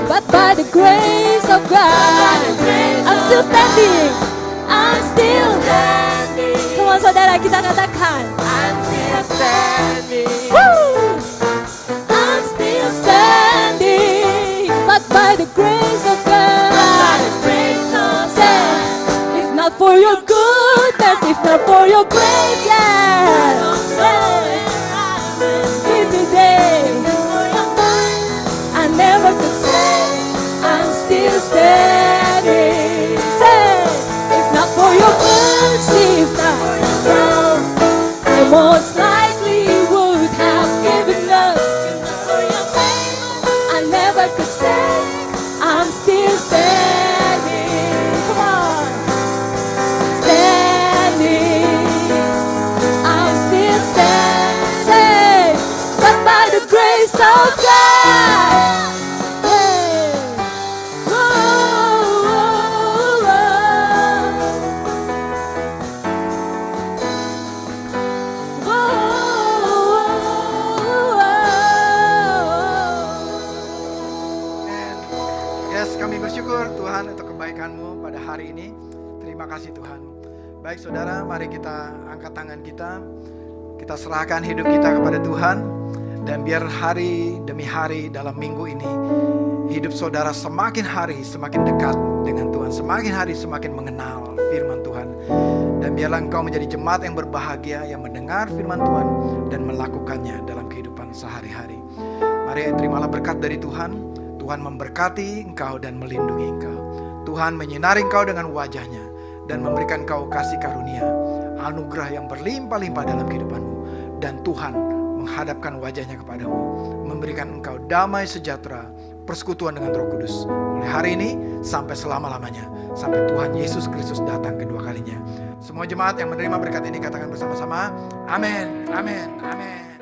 but by the grace of God, I'm still standing, I'm still standing. Come on saudara, kita katakan, I'm still standing, woo, I'm still standing, but by the grace of God, say, if not for your goodness, if not for your grace, yeah, here today, I never could say I'm still standing. Say, if not for your mercy, if not for your love, I most likely would of God. Hey. Oh, oh, oh, Yes, kami bersyukur Tuhan untuk kebaikan-Mu pada hari ini. Terima kasih Tuhan. Baik saudara, mari kita angkat tangan kita. Kita serahkan hidup kita kepada Tuhan. Dan biar hari demi hari dalam minggu ini, hidup saudara semakin hari semakin dekat dengan Tuhan. Semakin hari semakin mengenal firman Tuhan. Dan biarlah engkau menjadi jemaat yang berbahagia, yang mendengar firman Tuhan dan melakukannya dalam kehidupan sehari-hari. Mari terimalah berkat dari Tuhan. Tuhan memberkati engkau dan melindungi engkau. Tuhan menyinari engkau dengan wajahnya dan memberikan engkau kasih karunia, anugerah yang berlimpah-limpah dalam kehidupanmu. Dan Tuhan menghadapkan wajahnya kepadamu, memberikan engkau damai sejahtera, persekutuan dengan Roh Kudus. Mulai hari ini sampai selama-lamanya, sampai Tuhan Yesus Kristus datang kedua kalinya. Semua jemaat yang menerima berkat ini katakan bersama-sama, amin, amin, amin.